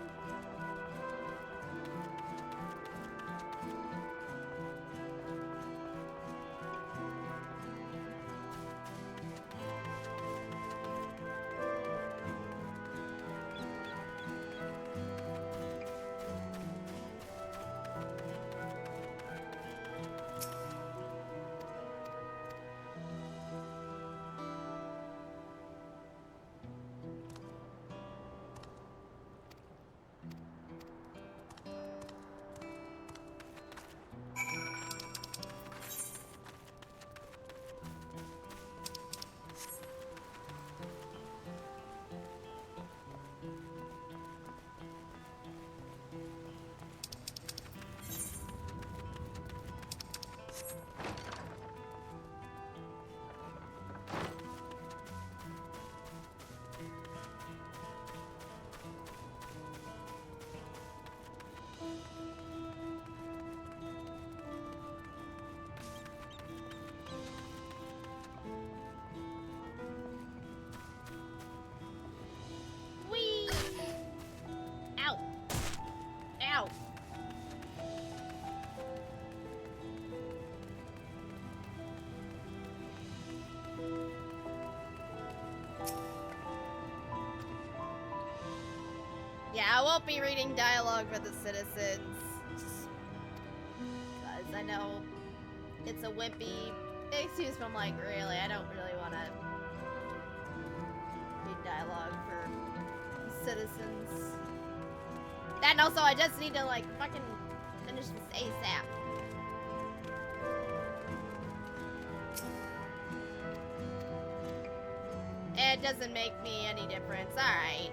Ow. Yeah, I won't be reading dialogue for the citizens. Because I know it's a wimpy excuse, but I'm like, really? I don't really want to read dialogue for citizens. And also, I just need to, like, fucking finish this ASAP. It doesn't make me any difference. Alright.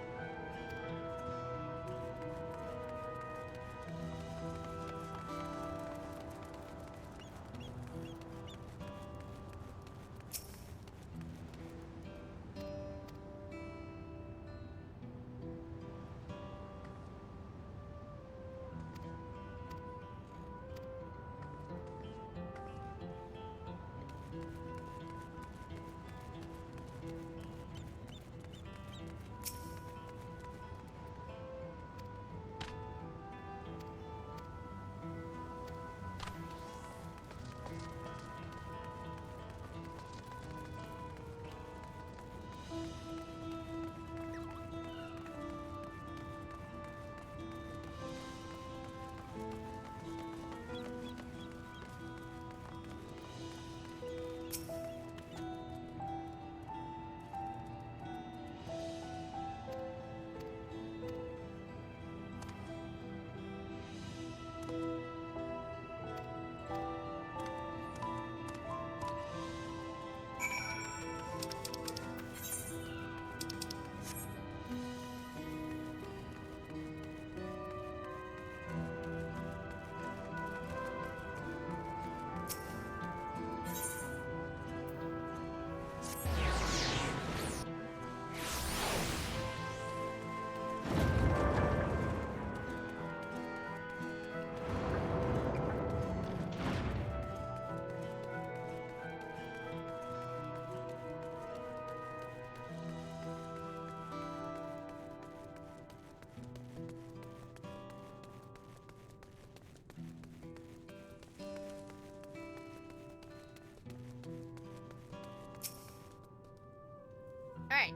Alright.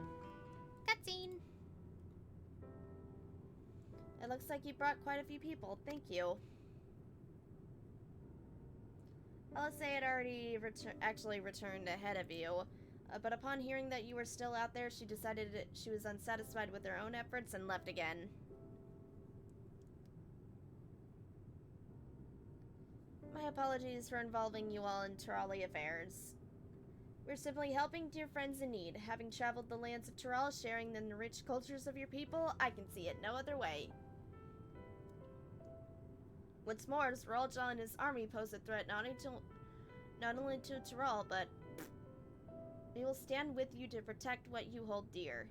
Cutscene. It looks like you brought quite a few people. Thank you. Alice had already actually returned ahead of you, but upon hearing that you were still out there, she decided she was unsatisfied with her own efforts and left again. My apologies for involving you all in Tirali affairs. We're simply helping dear friends in need. Having traveled the lands of Tiral, sharing in the rich cultures of your people, I can see it no other way. What's more, Zeralja and his army pose a threat not only to Tiral, but we will stand with you to protect what you hold dear.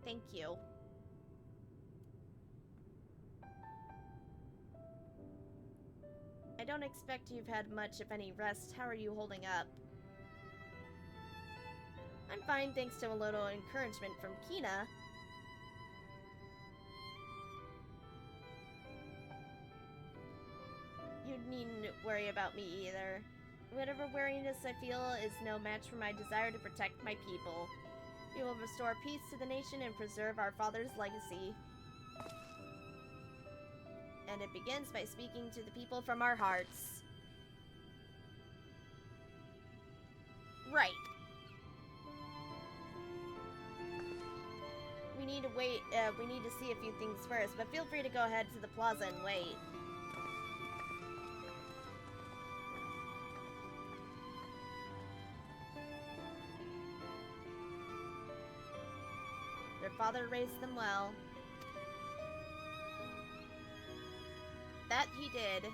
Thank you. I don't expect you've had much, if any, rest. How are you holding up? I'm fine, thanks to a little encouragement from Kina. You needn't worry about me either. Whatever weariness I feel is no match for my desire to protect my people. We will restore peace to the nation and preserve our father's legacy. And it begins by speaking to the people from our hearts. Right. We need to wait, we need to see a few things first, but feel free to go ahead to the plaza and wait. Their father raised them well. That he did.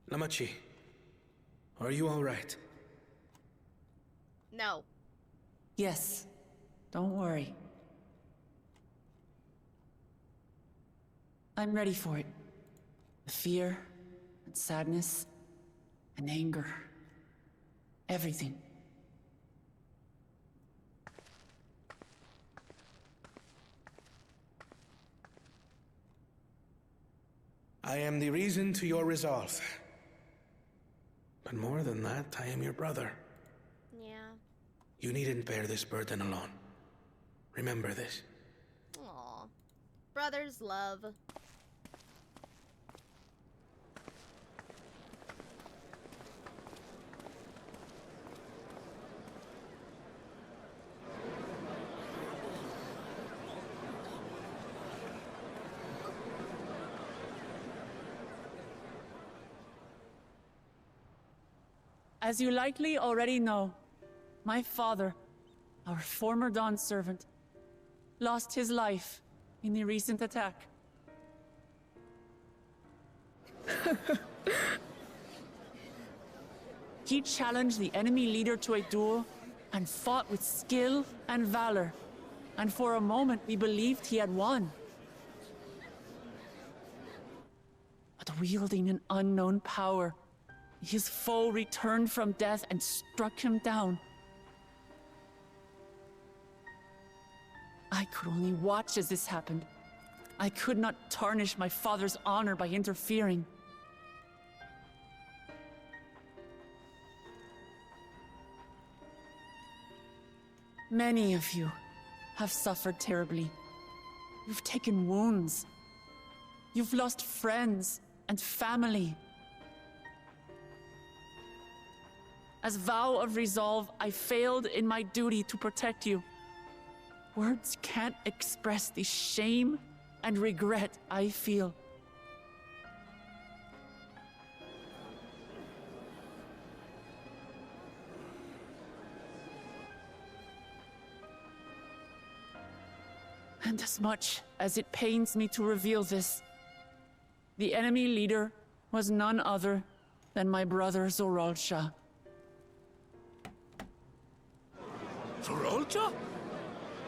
Lamachi, are you all right? No. Yes. Don't worry. I'm ready for it. The fear, and sadness, and anger. Everything. I am the reason to your resolve. But more than that, I am your brother. Yeah. You needn't bear this burden alone. Remember this. Aw. Brothers love. As you likely already know, my father, our former Dawn servant, lost his life in the recent attack. He challenged the enemy leader to a duel and fought with skill and valor, and for a moment we believed he had won. But wielding an unknown power, his foe returned from death and struck him down. I could only watch as this happened. I could not tarnish my father's honor by interfering. Many of you have suffered terribly. You've taken wounds. You've lost friends and family. As vow of resolve, I failed in my duty to protect you. Words can't express the shame and regret I feel. And as much as it pains me to reveal this, the enemy leader was none other than my brother Zoralsha. Zoralsha?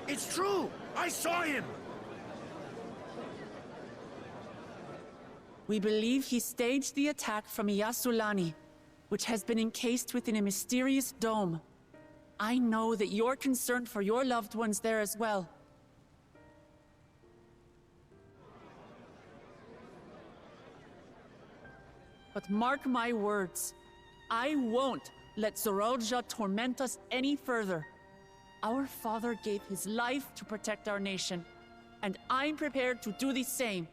It's true! I saw him! We believe he staged the attack from Yasulani, which has been encased within a mysterious dome. I know that you're concerned for your loved ones there as well. But mark my words, I won't let Zoralsha torment us any further. Our father gave his life to protect our nation, and I'm prepared to do the same.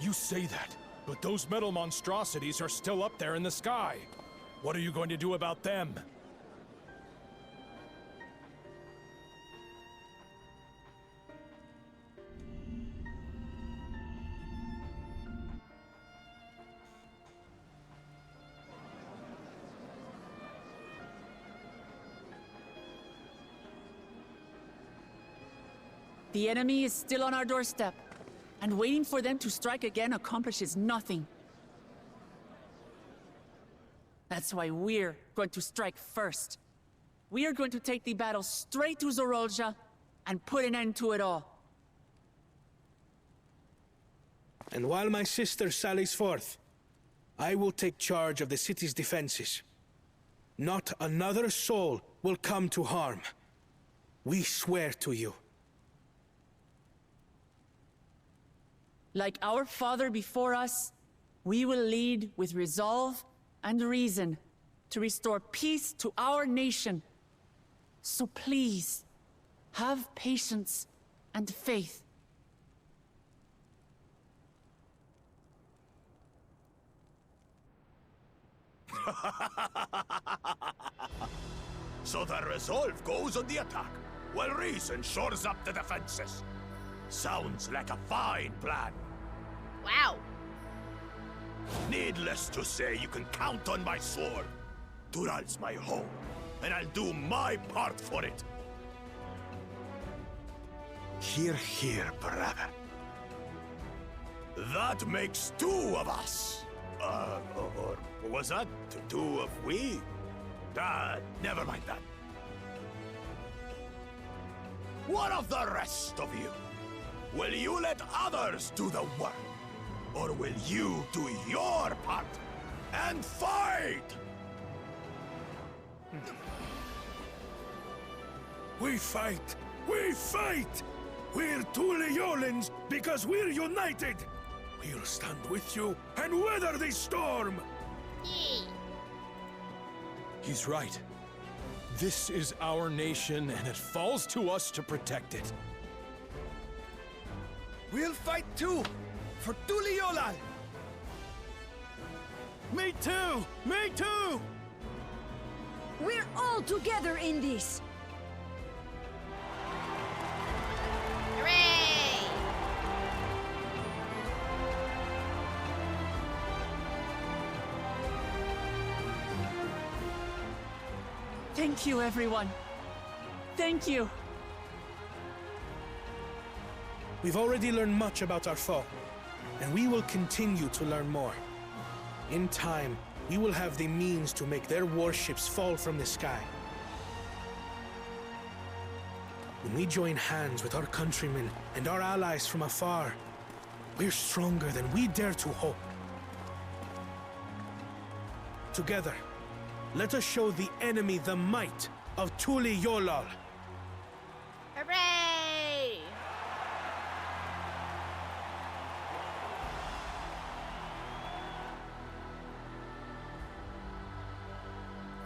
You say that, but those metal monstrosities are still up there in the sky. What are you going to do about them? The enemy is still on our doorstep, and waiting for them to strike again accomplishes nothing. That's why we're going to strike first. We are going to take the battle straight to Zoralsha and put an end to it all. And while my sister sallies forth, I will take charge of the city's defenses. Not another soul will come to harm. We swear to you. Like our father before us, we will lead with resolve and reason to restore peace to our nation. So please, have patience and faith. So the resolve goes on the attack, while reason shores up the defenses. Sounds like a fine plan. Wow. Needless to say, you can count on my sword. Dural's my home, and I'll do my part for it. Hear, hear, brother. That makes two of us. Or was that two of we? Never mind that. What of the rest of you? Will you let others do the work? Or will you do your part and fight? We fight! We fight! We're Tuliolans because we're united! We'll stand with you and weather this storm! He's right. This is our nation, and it falls to us to protect it. We'll fight too! For Tuliolal! Me too! Me too! We're all together in this! Hooray! Thank you, everyone. Thank you. We've already learned much about our foe, and we will continue to learn more. In time, we will have the means to make their warships fall from the sky. When we join hands with our countrymen and our allies from afar, we're stronger than we dare to hope. Together, let us show the enemy the might of Tuliolal. Hooray!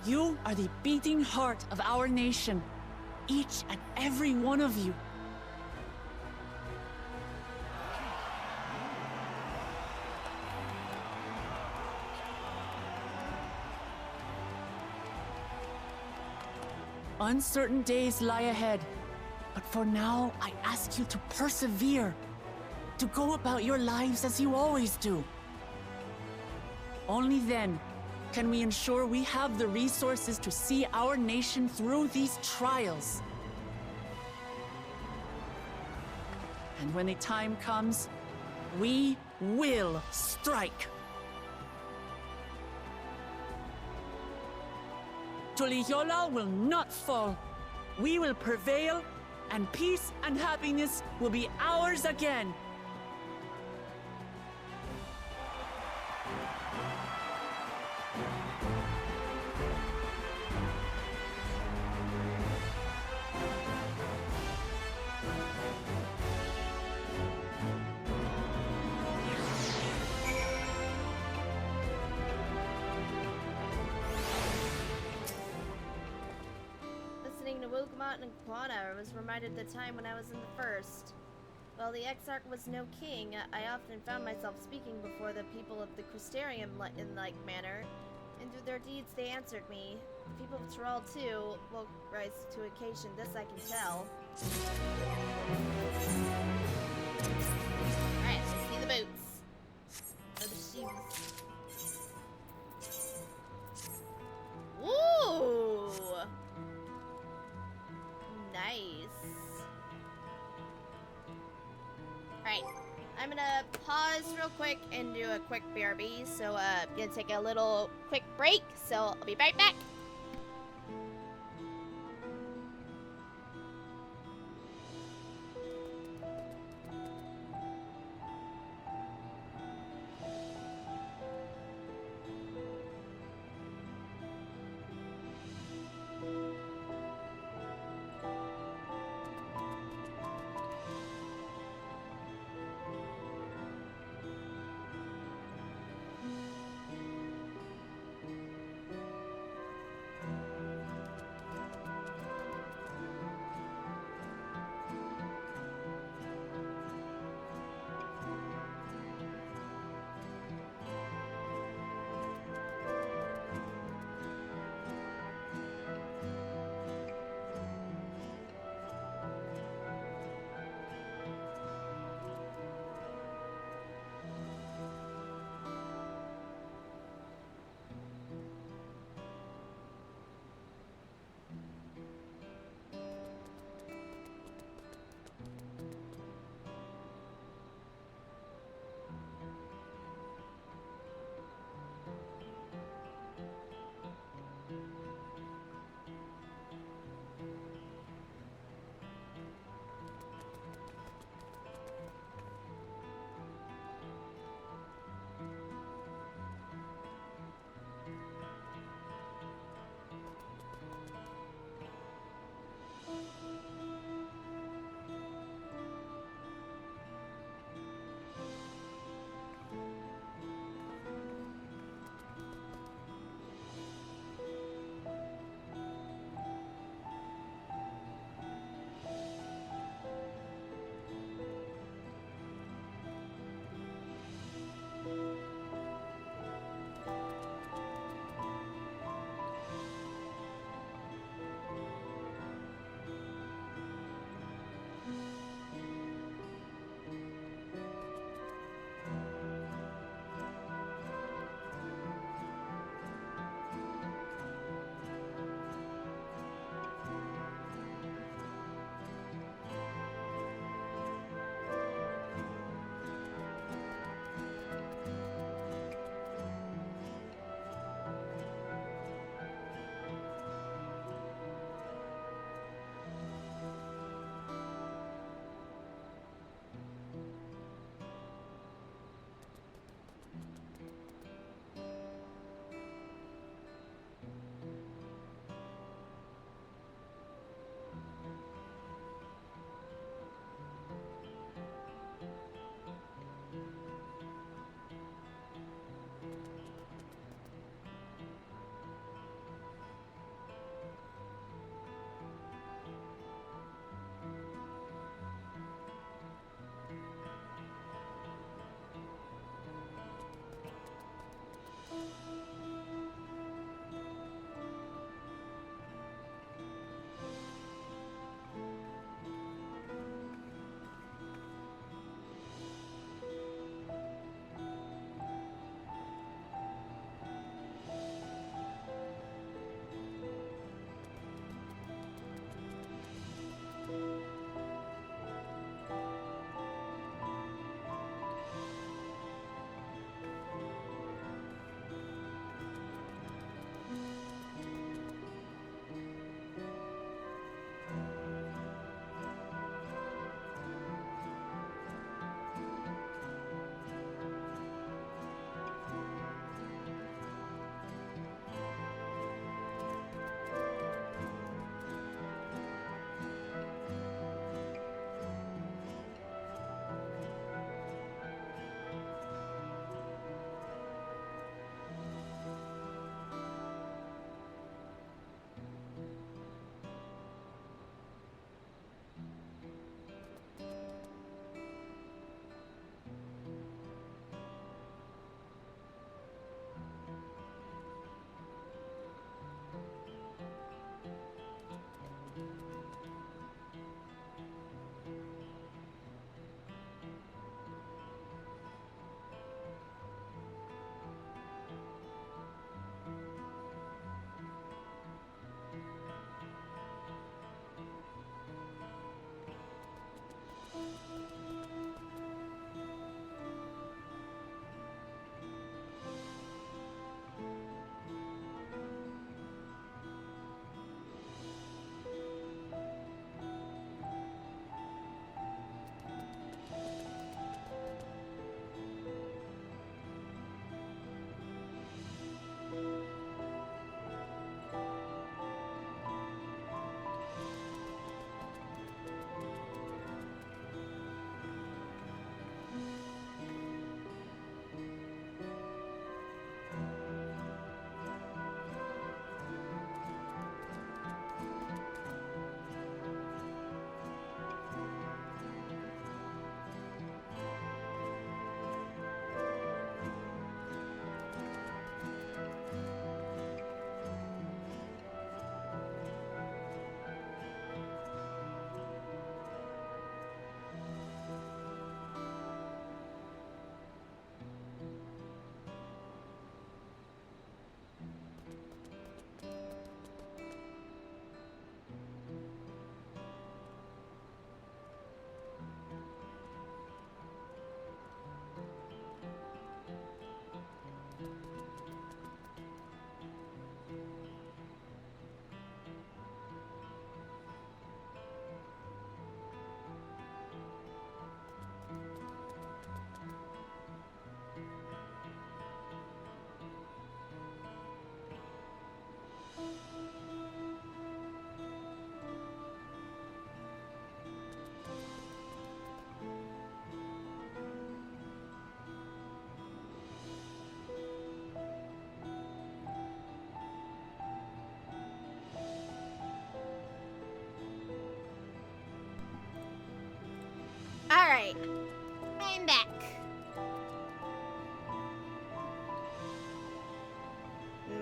You are the beating heart of our nation. Each and every one of you. Uncertain days lie ahead, but for now, I ask you to persevere, to go about your lives as you always do. Only then can we ensure we have the resources to see our nation through these trials. And when the time comes, we will strike. Tuliolal will not fall. We will prevail, and peace and happiness will be ours again. And Quana, I was reminded of the time when I was in the First. While the Exarch was no king, I often found myself speaking before the people of the Crystarium in like manner, and through their deeds they answered me. The people of Tyrell, too, will rise to occasion, this I can tell. Alright, let's see the boots. Or the shoes. Ooh! Nice. Alright, I'm gonna pause real quick and do a quick BRB. So, I'm gonna take a little quick break. So, I'll be right back.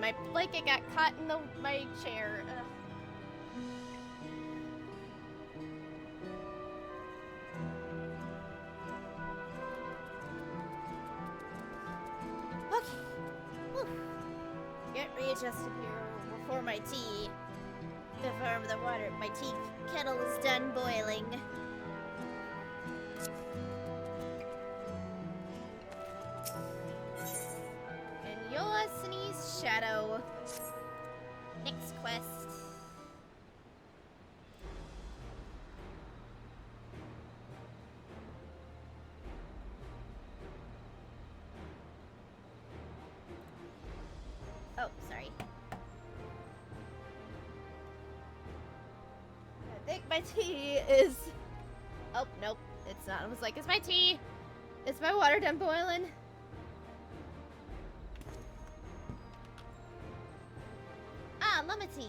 my blanket got caught in my chair. Ugh. Okay. Whew. Get readjusted here before my tea. Before my tea kettle is done boiling. And Yoasini's Shadow. Next quest. Oh, sorry. I think my tea is... Oh, nope. It's not. I was like, is my tea? Is my water done boiling? Ah, lemon tea.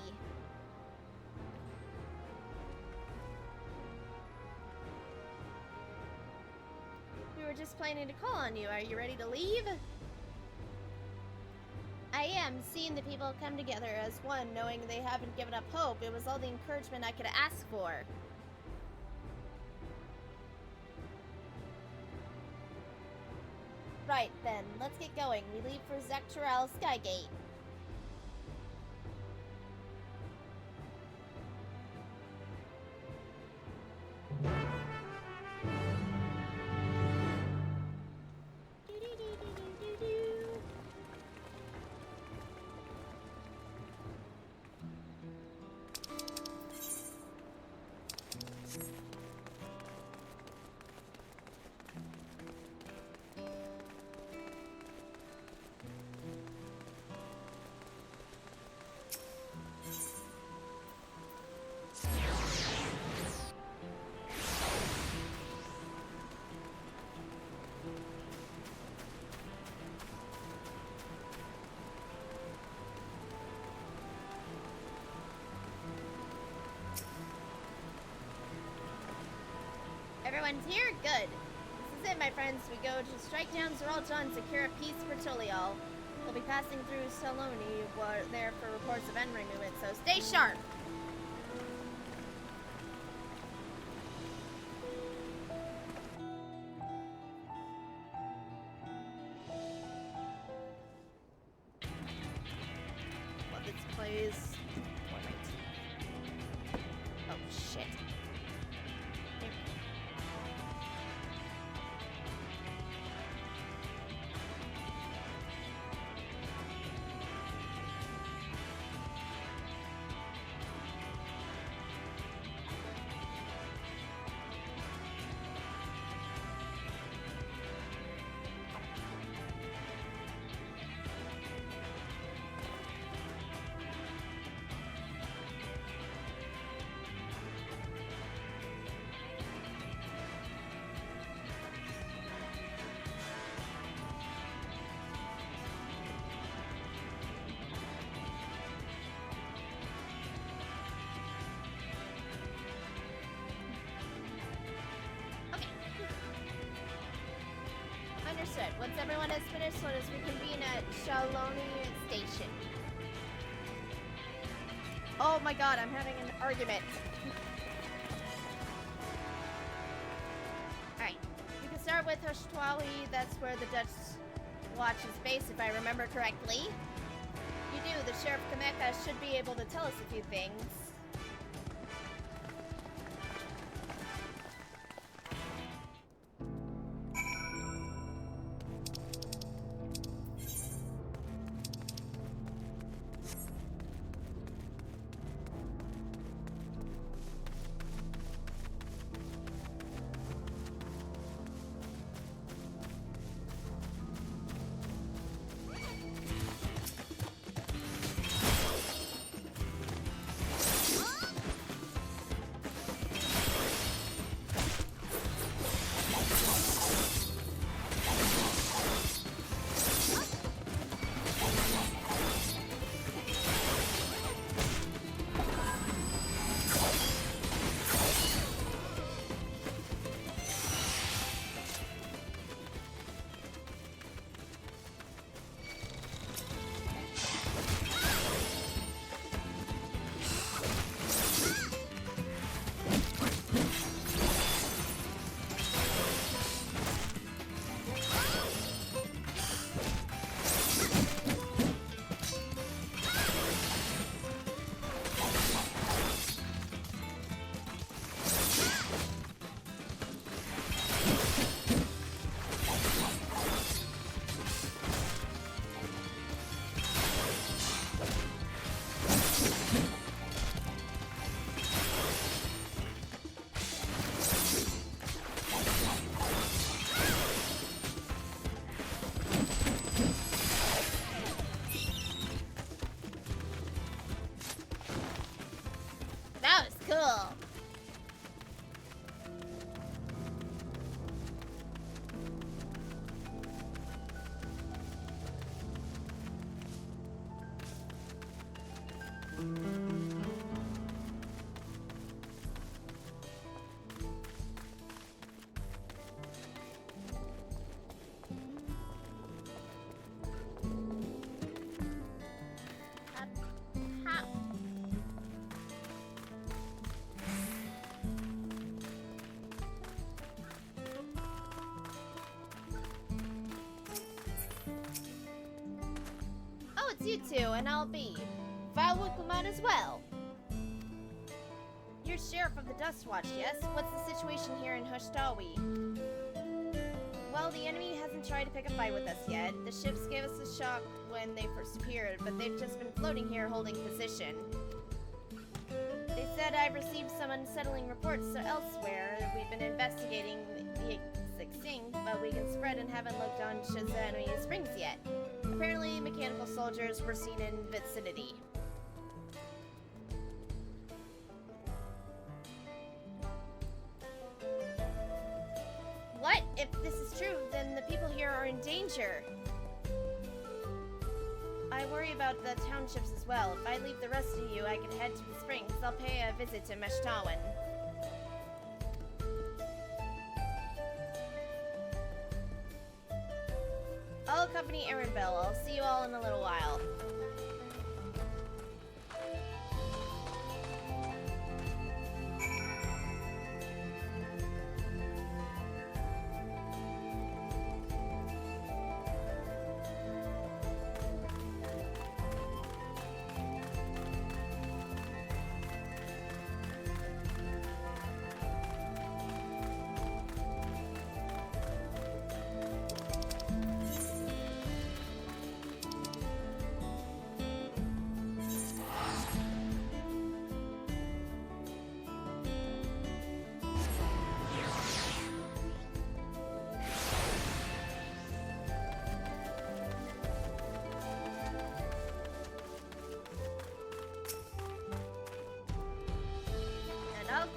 We were just planning to call on you. Are you ready to leave? I am. Seeing the people come together as one, knowing they haven't given up hope, it was all the encouragement I could ask for. Right, then. Let's get going. We leave for Dawntrail Skygate. Everyone's here? Good. This is it, my friends. We go to strike down Zeralta and secure a peace for Tulial. We'll be passing through Saloni there for reports of enemy movement, so stay sharp. Well, this plays... Oh, shit. Understood. Once everyone has finished, let us reconvene at Shaloni Station. Oh my god, I'm having an argument. Alright. You can start with Hoshtwawi. That's where the Dutch watch is based, if I remember correctly. You do. The Sheriff Kameka should be able to tell us a few things. you too, and I'll be. Val will come out as well. You're sheriff of the Dust Watch, yes? What's the situation here in Hushtawi? Well, the enemy hasn't tried to pick a fight with us yet. The ships gave us a shock when they first appeared, but they've just been floating here holding position. They said I've received some unsettling reports elsewhere. We've been investigating the exact thing, but we can spread and haven't looked on Shazania Springs yet. Apparently, mechanical soldiers were seen in vicinity. What? If this is true, then the people here are in danger. I worry about the townships as well. If I leave the rest of you, I can head to the springs. I'll pay a visit to Meshtawan. I'll accompany Arendelle. I'll see you all in a little while.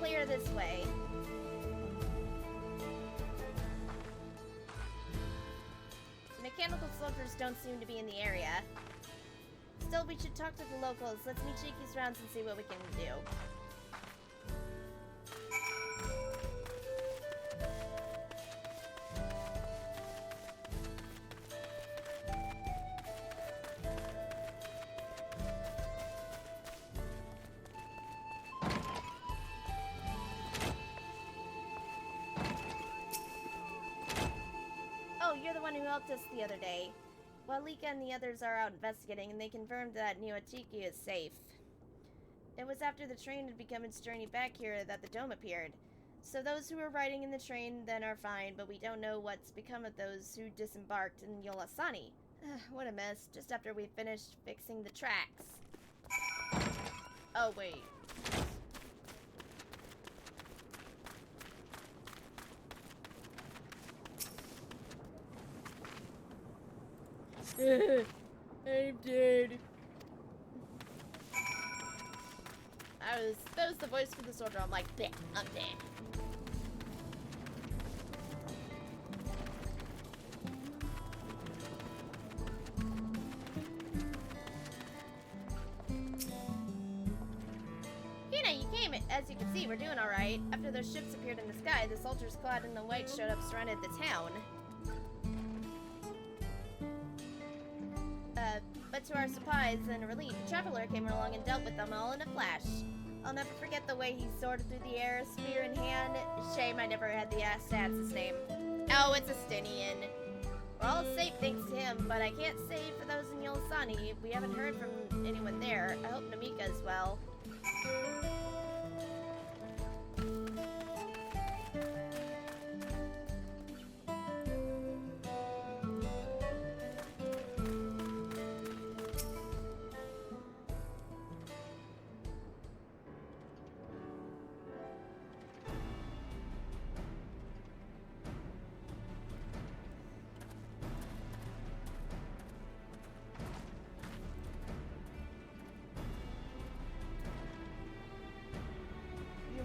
Clear this way. Mechanical soldiers don't seem to be in the area. Still, we should talk to the locals. Let's meet Cheeky's rounds and see what we can do. Who helped us the other day. Walika and the others are out investigating, and they confirmed that Niwachiki is safe. It was after the train had begun its journey back here that the dome appeared. So those who were riding in the train then are fine, but we don't know what's become of those who disembarked in Yolasani. What a mess, just after we finished fixing the tracks. Oh, wait. I'm dead. That was the voice for the soldier. I'm like, bleh, I'm dead. Hina, you came. As you can see, we're doing alright. After those ships appeared in the sky, the soldiers clad in the white showed up, surrounded the town. But to our surprise and relief, a traveler came along and dealt with them all in a flash. I'll never forget the way he soared through the air, spear in hand. Shame I never had the ass to ask his name. Oh, it's a Stinian. We're all safe thanks to him, but I can't say for those in Yolasani. We haven't heard from anyone there. I hope Namika is well.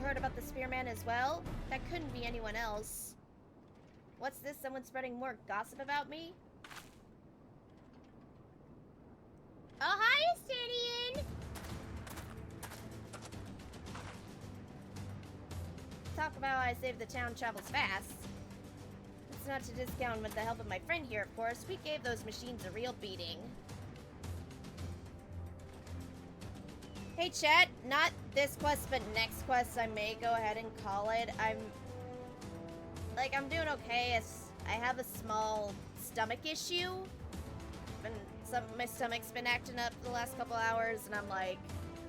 Heard about the spearman as well? That couldn't be anyone else. What's this? Someone spreading more gossip about me? Oh, hi, Stadian! Talk about how I saved the town travels fast. It's not to discount with the help of my friend here, of course. We gave those machines a real beating. Hey chat, not this quest, but next quest I may go ahead and call it. I'm doing okay. I have a small stomach issue. my stomach's been acting up the last couple hours, and I'm like,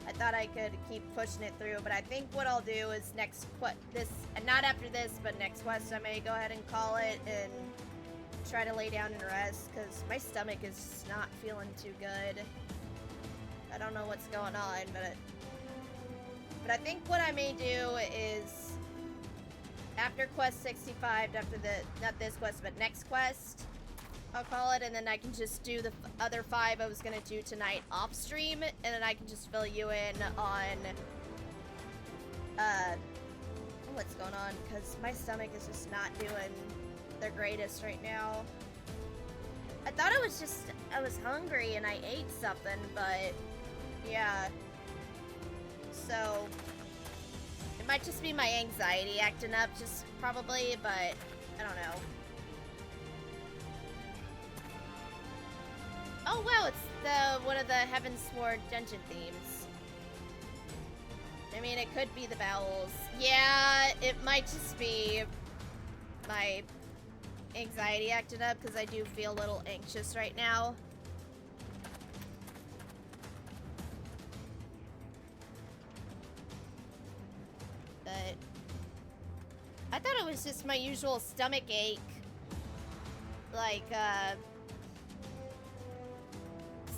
I thought I could keep pushing it through, but I think what I'll do is not after this, but next quest, I may go ahead and call it and try to lay down and rest, because my stomach is just not feeling too good. I don't know what's going on, but I think what I may do is after quest 65, not this quest, but next quest, I'll call it, and then I can just do the other 5 I was gonna do tonight off stream, and then I can just fill you in on what's going on, because my stomach is just not doing the greatest right now. I thought it was just I was hungry and I ate something, but yeah. So it might just be my anxiety acting up, just probably, but I don't know. Oh wow, it's one of the Heavensward dungeon themes. I mean, it could be the bowels. Yeah, it might just be my anxiety acting up, because I do feel a little anxious right now. But I thought it was just my usual stomach ache. Like,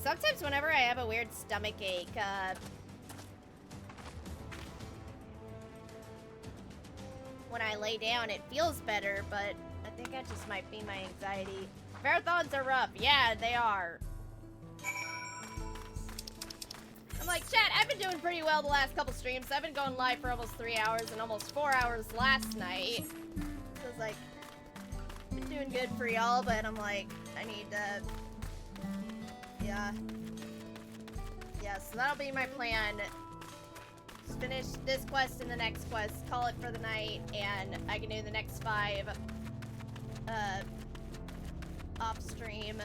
sometimes whenever I have a weird stomach ache, when I lay down, it feels better, but I think that just might be my anxiety. Marathons are rough. Yeah, they are. I'm like, chat, I've been doing pretty well the last couple streams. I've been going live for almost 3 hours and almost 4 hours last night. So it's like, been doing good for y'all, but I'm like, I need to... Yeah. Yeah, so that'll be my plan. Just finish this quest and the next quest, call it for the night, and I can do the next 5 off stream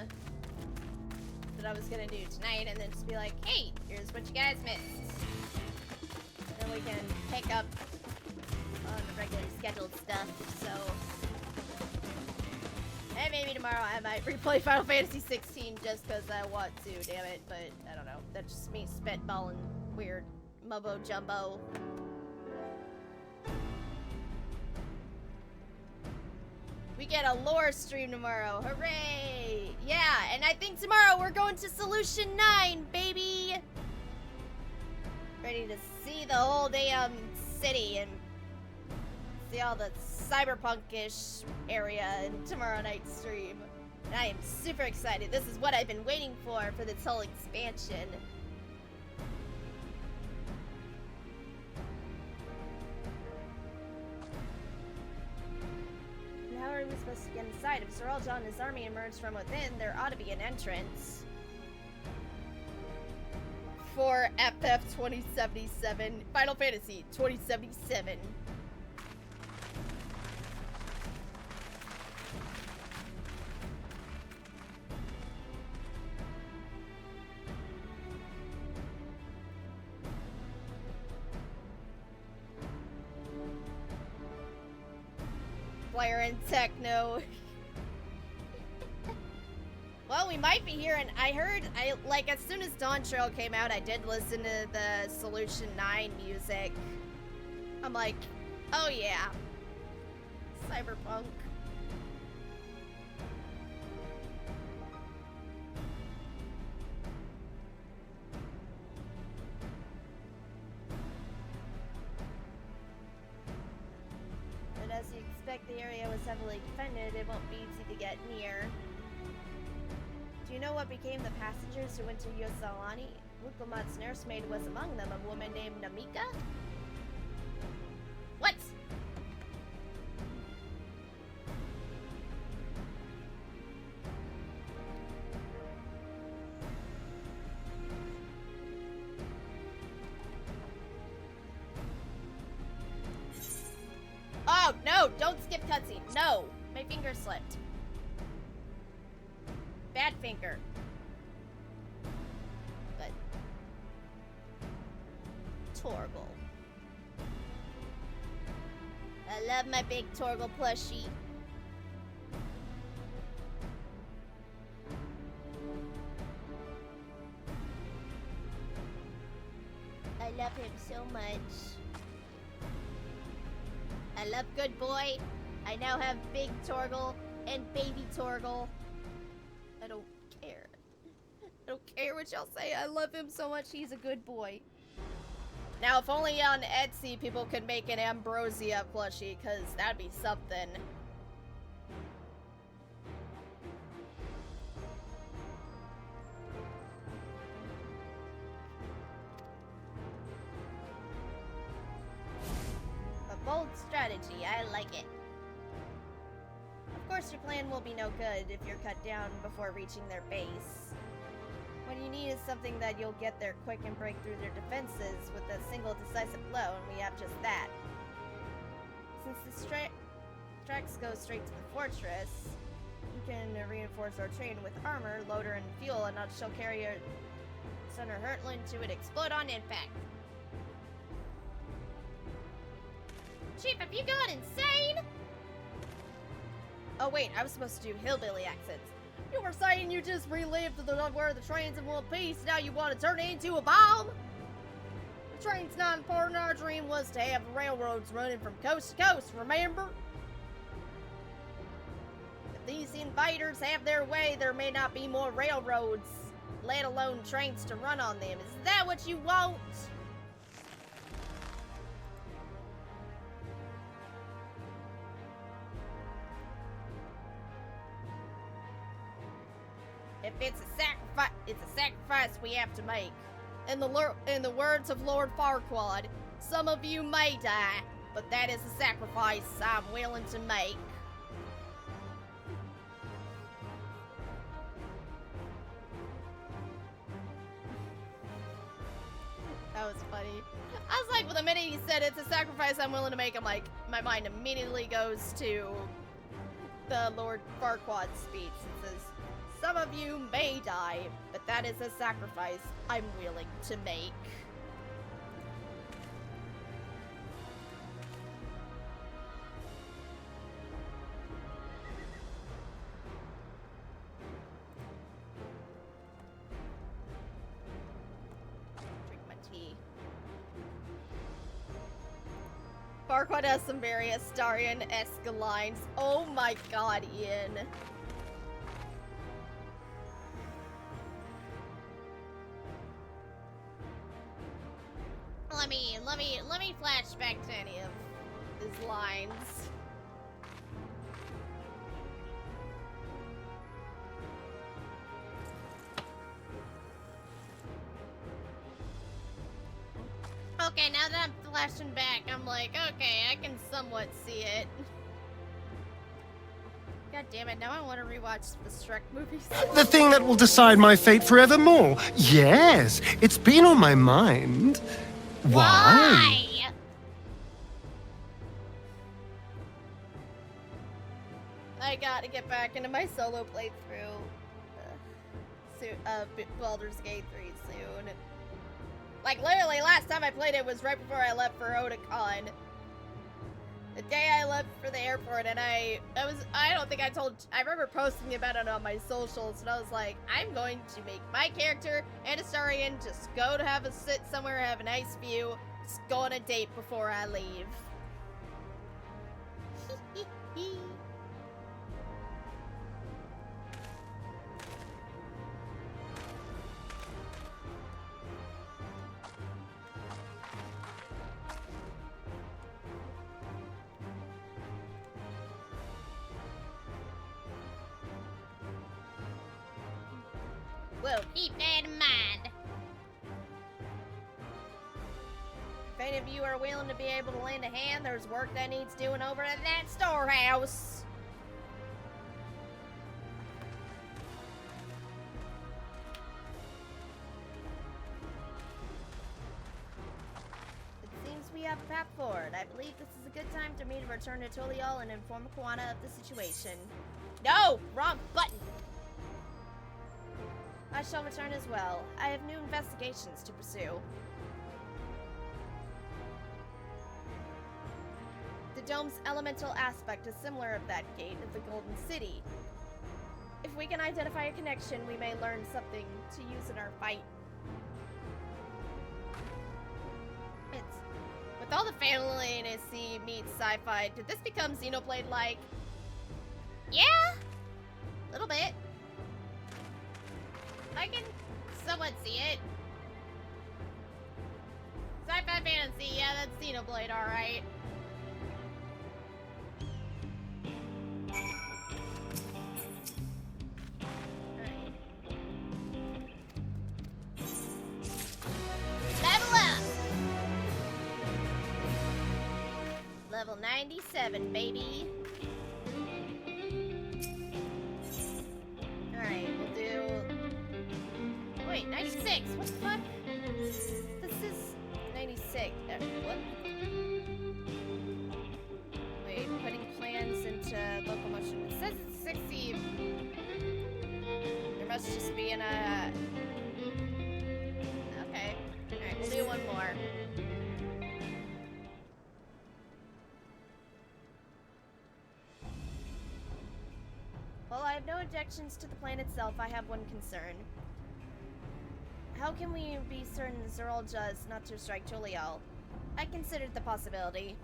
that I was gonna do tonight, and then just be like, hey, here's what you guys missed. And then we can pick up on the regular scheduled stuff, so... And maybe tomorrow I might replay Final Fantasy 16 just because I want to, damn it, but I don't know. That's just me spitballing weird mumbo jumbo. We get a lore stream tomorrow, hooray! Yeah, and I think tomorrow we're going to Solution 9, baby! Ready to see the whole damn city and see all the cyberpunk-ish area in tomorrow night's stream. And I am super excited. This is what I've been waiting for this whole expansion. And how are we supposed to get inside? If Sir Eljon and his army emerged from within, there ought to be an entrance. For FF 2077, Final Fantasy 2077. Flare and techno. Well, we might be here, and I heard, like, as soon as Dawntrail came out, I did listen to the Solution 9 music. I'm like, oh yeah. Cyberpunk. But as you expect, the area was heavily defended. It won't be easy to get near. Do you know what became the passengers who went to Yosalani? Wukomat's nursemaid was among them, a woman named Namika? What? Oh, no! Don't skip cutscene. No! My finger slipped. Bad finger. But... Torgal. I love my big Torgal plushie. love him so much. I love Good Boy. I now have Big Torgal and Baby Torgal. I don't care. I don't care what y'all say. I love him so much. He's a good boy. Now, if only on Etsy people could make an Ambrosia plushie, because that'd be something. A bold strategy. I like it. Of course, your plan will be no good if you're cut down before reaching their base. What you need is something that you'll get there quick and break through their defenses with a single decisive blow, and we have just that. Since the tracks go straight to the fortress, you can reinforce our train with armor, loader, and fuel, and not shell carrier center hurtling to it explode on impact. Chief, have you gone insane? Oh wait, I was supposed to do hillbilly accents. You were saying you just relived where the train's in one piece, now you want to turn it into a bomb? The train's not important, our dream was to have railroads running from coast to coast, remember? If these invaders have their way, there may not be more railroads, let alone trains to run on them. Is that what you want? If it's a sacrifice we have to make. In the words of Lord Farquaad, some of you may die, but that is a sacrifice I'm willing to make. That was funny. I was like, well, the minute he said it's a sacrifice I'm willing to make, I'm like, my mind immediately goes to the Lord Farquaad speech. It says, some of you may die, but that is a sacrifice I'm willing to make. Drink my tea. Farquaad has some very Astarion-esque lines. Oh my god, Ian. Let me flash back to any of his lines. Okay, now that I'm flashing back, I'm like, okay, I can somewhat see it. God damn it, now I want to rewatch the Shrek movies. The thing that will decide my fate forevermore. Yes, it's been on my mind. Why? I gotta get back into my solo playthrough. Baldur's Gate 3 soon. Like, literally, last time I played it was right before I left for Otakon. The day I left for the airport, and I remember posting about it on my socials, and I was like, I'm going to make my character and Astarion just go to have a sit somewhere, have a nice view, just go on a date before I leave. We'll keep that in mind. If any of you are willing to be able to lend a hand, there's work that needs doing over at that storehouse. It seems we have a path forward. I believe this is a good time for me to return to Toliol and inform Kwana of the situation. No! Wrong button! I shall return as well. I have new investigations to pursue. The dome's elemental aspect is similar of that gate of the Golden City. If we can identify a connection, we may learn something to use in our fight. With all the fantasy meets sci-fi, did this become Xenoblade-like? Yeah, a little bit. I can somewhat see it. Sci-fi fantasy, yeah, that's Xenoblade, alright. Level up! Level 97, baby. Alright, we'll do... Wait, 96, what the fuck? This is 96, what? Wait, putting plans into locomotion. It says it's 60. There must just be in a... Okay, alright, we'll do one more. While I have no objections to the plan itself, I have one concern. How can we be certain Zeralja is not to strike Tolial? I considered the possibility.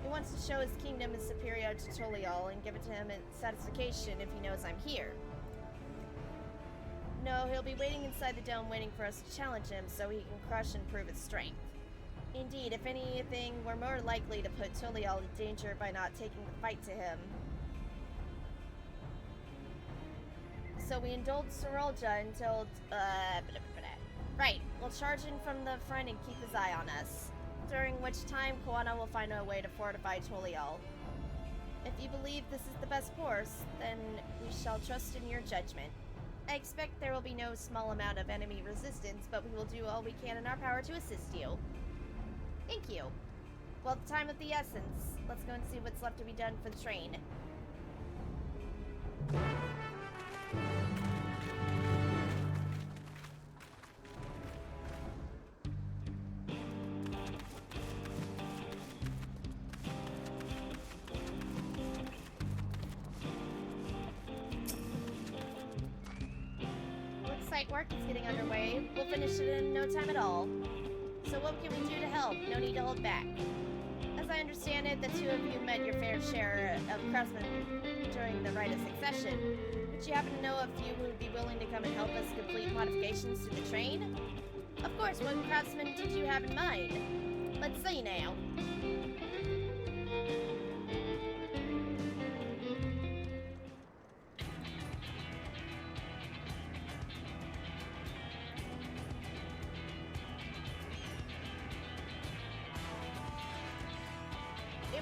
He wants to show his kingdom is superior to Tolial and give it to him in satisfaction if he knows I'm here. No, he'll be waiting inside the dome waiting for us to challenge him so he can crush and prove his strength. Indeed, if anything, we're more likely to put Tolial in danger by not taking the fight to him. So we indulge Zeralja until, Right, we'll charge in from the front and keep his eye on us. During which time, Koana will find a way to fortify Tolial. If you believe this is the best course, then we shall trust in your judgment. I expect there will be no small amount of enemy resistance, but we will do all we can in our power to assist you. Thank you. Well, the time of the essence. Let's go and see what's left to be done for the train. Looks like work is getting underway. We'll finish it in no time at all. So what can we do to help? No need to hold back. As I understand it, the two of you met your fair share of craftsmen during the rite of succession. Would you happen to know a few who would be willing to come and help us complete modifications to the train? Of course, what craftsmen did you have in mind? Let's see now.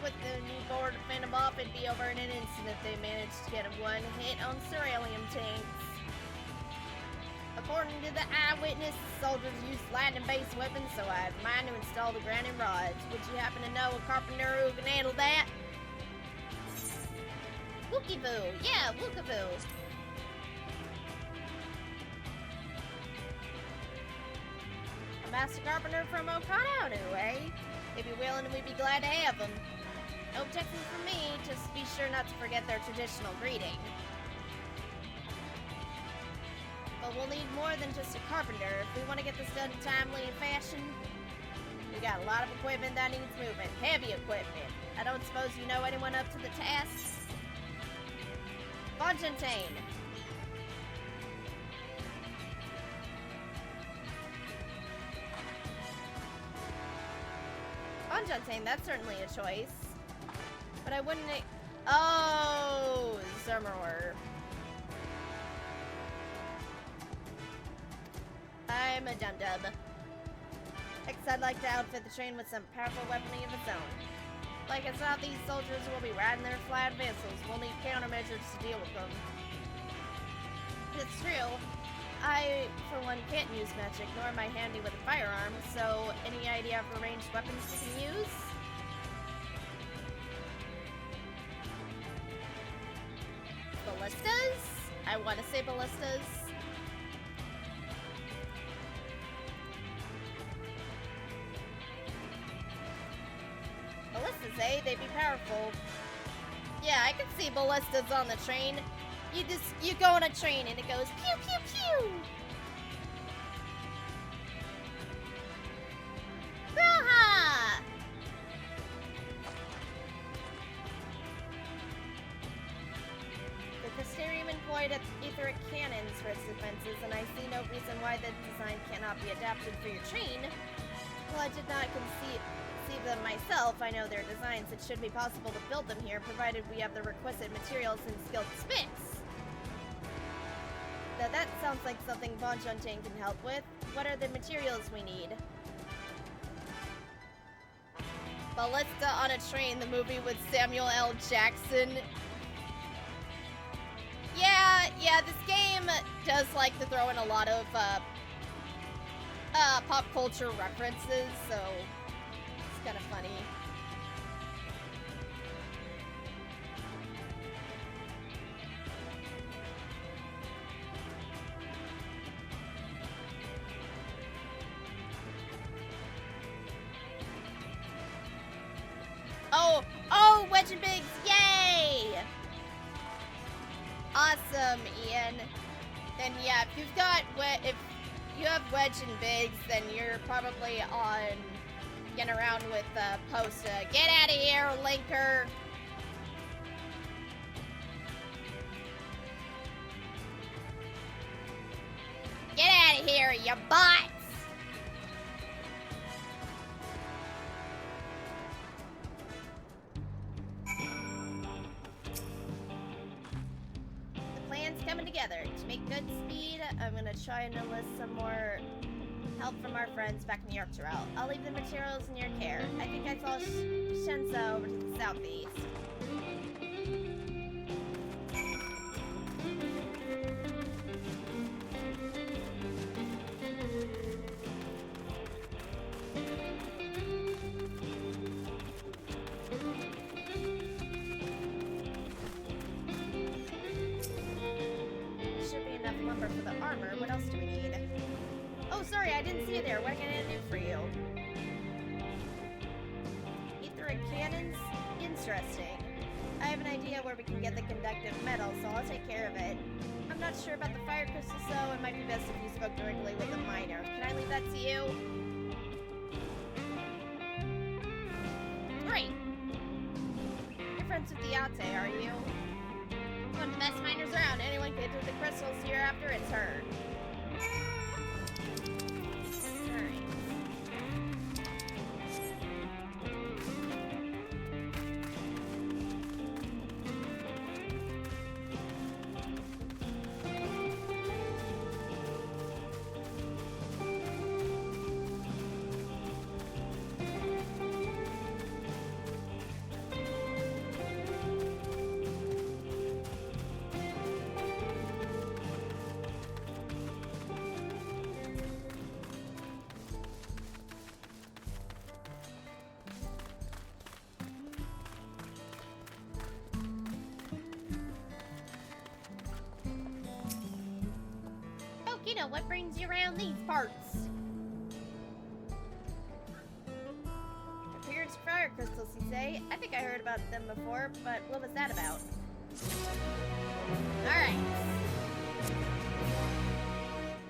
With the new board to fend them off, it'd be over in an instant if they managed to get one hit on Ceralium tanks. According to the eyewitness, the soldiers used lightning-based weapons, so I have mind to install the grounding rods. Would you happen to know a carpenter who can handle that? Wookivoo! Yeah, Wookivoo! A master carpenter from Okano, eh? If you're willing, we'd be glad to have them. No objections from me, just be sure not to forget their traditional greeting. But we'll need more than just a carpenter if we want to get this done in timely fashion. We got a lot of equipment that needs movement, heavy equipment. I don't suppose you know anyone up to the task? Fontaine. Fontaine, that's certainly a choice. But I wouldn't... Oh, Zermor. I'm a dum-dum. Next, I'd like to outfit the train with some powerful weaponry of its own. Like I saw, these soldiers will be riding their flat vessels. We'll need countermeasures to deal with them. It's true. I, for one, can't use magic, nor am I handy with a firearm, so any idea of ranged weapons we can use? Ballistas? I want to say ballistas. Ballistas, eh? They'd be powerful. Yeah, I could see ballistas on the train. you go on a train and it goes pew pew pew. Braha! The Crystarium employed etheric cannons for its defenses, and I see no reason why the design cannot be adapted for your train. While I did not conceive them myself, I know their designs. It should be possible to build them here, provided we have the requisite materials and skilled smiths. Now that sounds like something Von Juntain can help with. What are the materials we need? Ballista on a Train, the movie with Samuel L. Jackson. Yeah, this game does like to throw in a lot of pop culture references, so it's kind of funny. Oh, Wedge and Biggs, yay! Awesome, Ian. Then yeah, if you have Wedge and Biggs, then you're probably on getting around with Posta. Get out of here, Linker. Get out of here, you bots. Coming together to make good speed. I'm gonna try and enlist some more help from our friends back in the Dawntrail. I'll leave the materials in your care. I think I saw Shensa over to the southeast. For the armor. What else do we need? Oh, sorry, I didn't see you there. What can I do for you? Etheric cannons? Interesting. I have an idea where we can get the conductive metal, so I'll take care of it. I'm not sure about the fire crystals, though. It might be best if you spoke directly with the miner. Can I leave that to you? Great. You're friends with the Ate, are you? One of the best miners around. Anyone can get to the crystals hereafter, it's her. Alright. Kino, what brings you around these parts? Appearance fire crystals, you say? I think I heard about them before, but what was that about? Alright.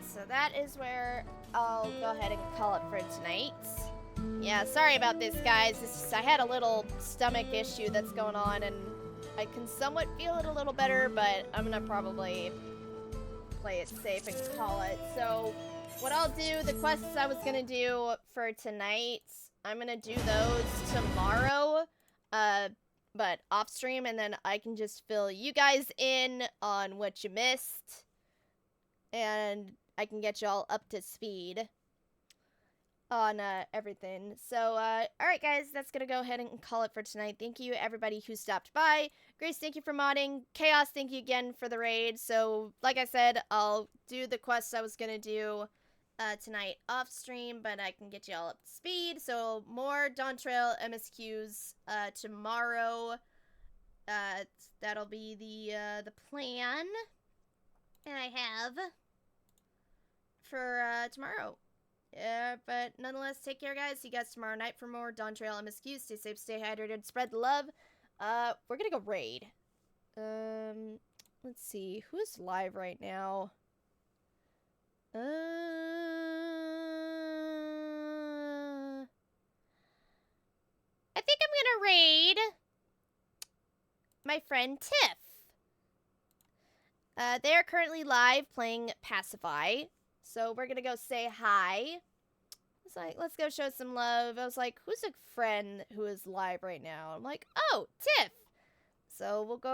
So that is where I'll go ahead and call it for tonight. Yeah, sorry about this, guys. It's just, I had a little stomach issue that's going on, and I can somewhat feel it a little better, but I'm gonna probably play it safe and call it. So what I'll do, the quests I was gonna do for tonight, I'm gonna do those tomorrow, but off stream, and then I can just fill you guys in on what you missed, and I can get y'all up to speed on everything. So alright guys, that's gonna go ahead and call it for tonight. Thank you everybody who stopped by. Grace, thank you for modding. Chaos, thank you again for the raid. So like I said, I'll do the quests I was gonna do tonight off stream, but I can get you all up to speed. So more Dawntrail MSQs tomorrow. That'll be the plan that I have for tomorrow. Yeah, but nonetheless, take care, guys. See you guys tomorrow night for more Dawntrail MSQs. Stay safe, stay hydrated, spread the love. We're gonna go raid. Let's see, who's live right now? I think I'm gonna raid my friend Tiff. They are currently live playing Pacify, so we're gonna go say hi. It's like, let's go show some love. I was like, who's a friend who is live right now? I'm like, oh, Tiff. So we'll go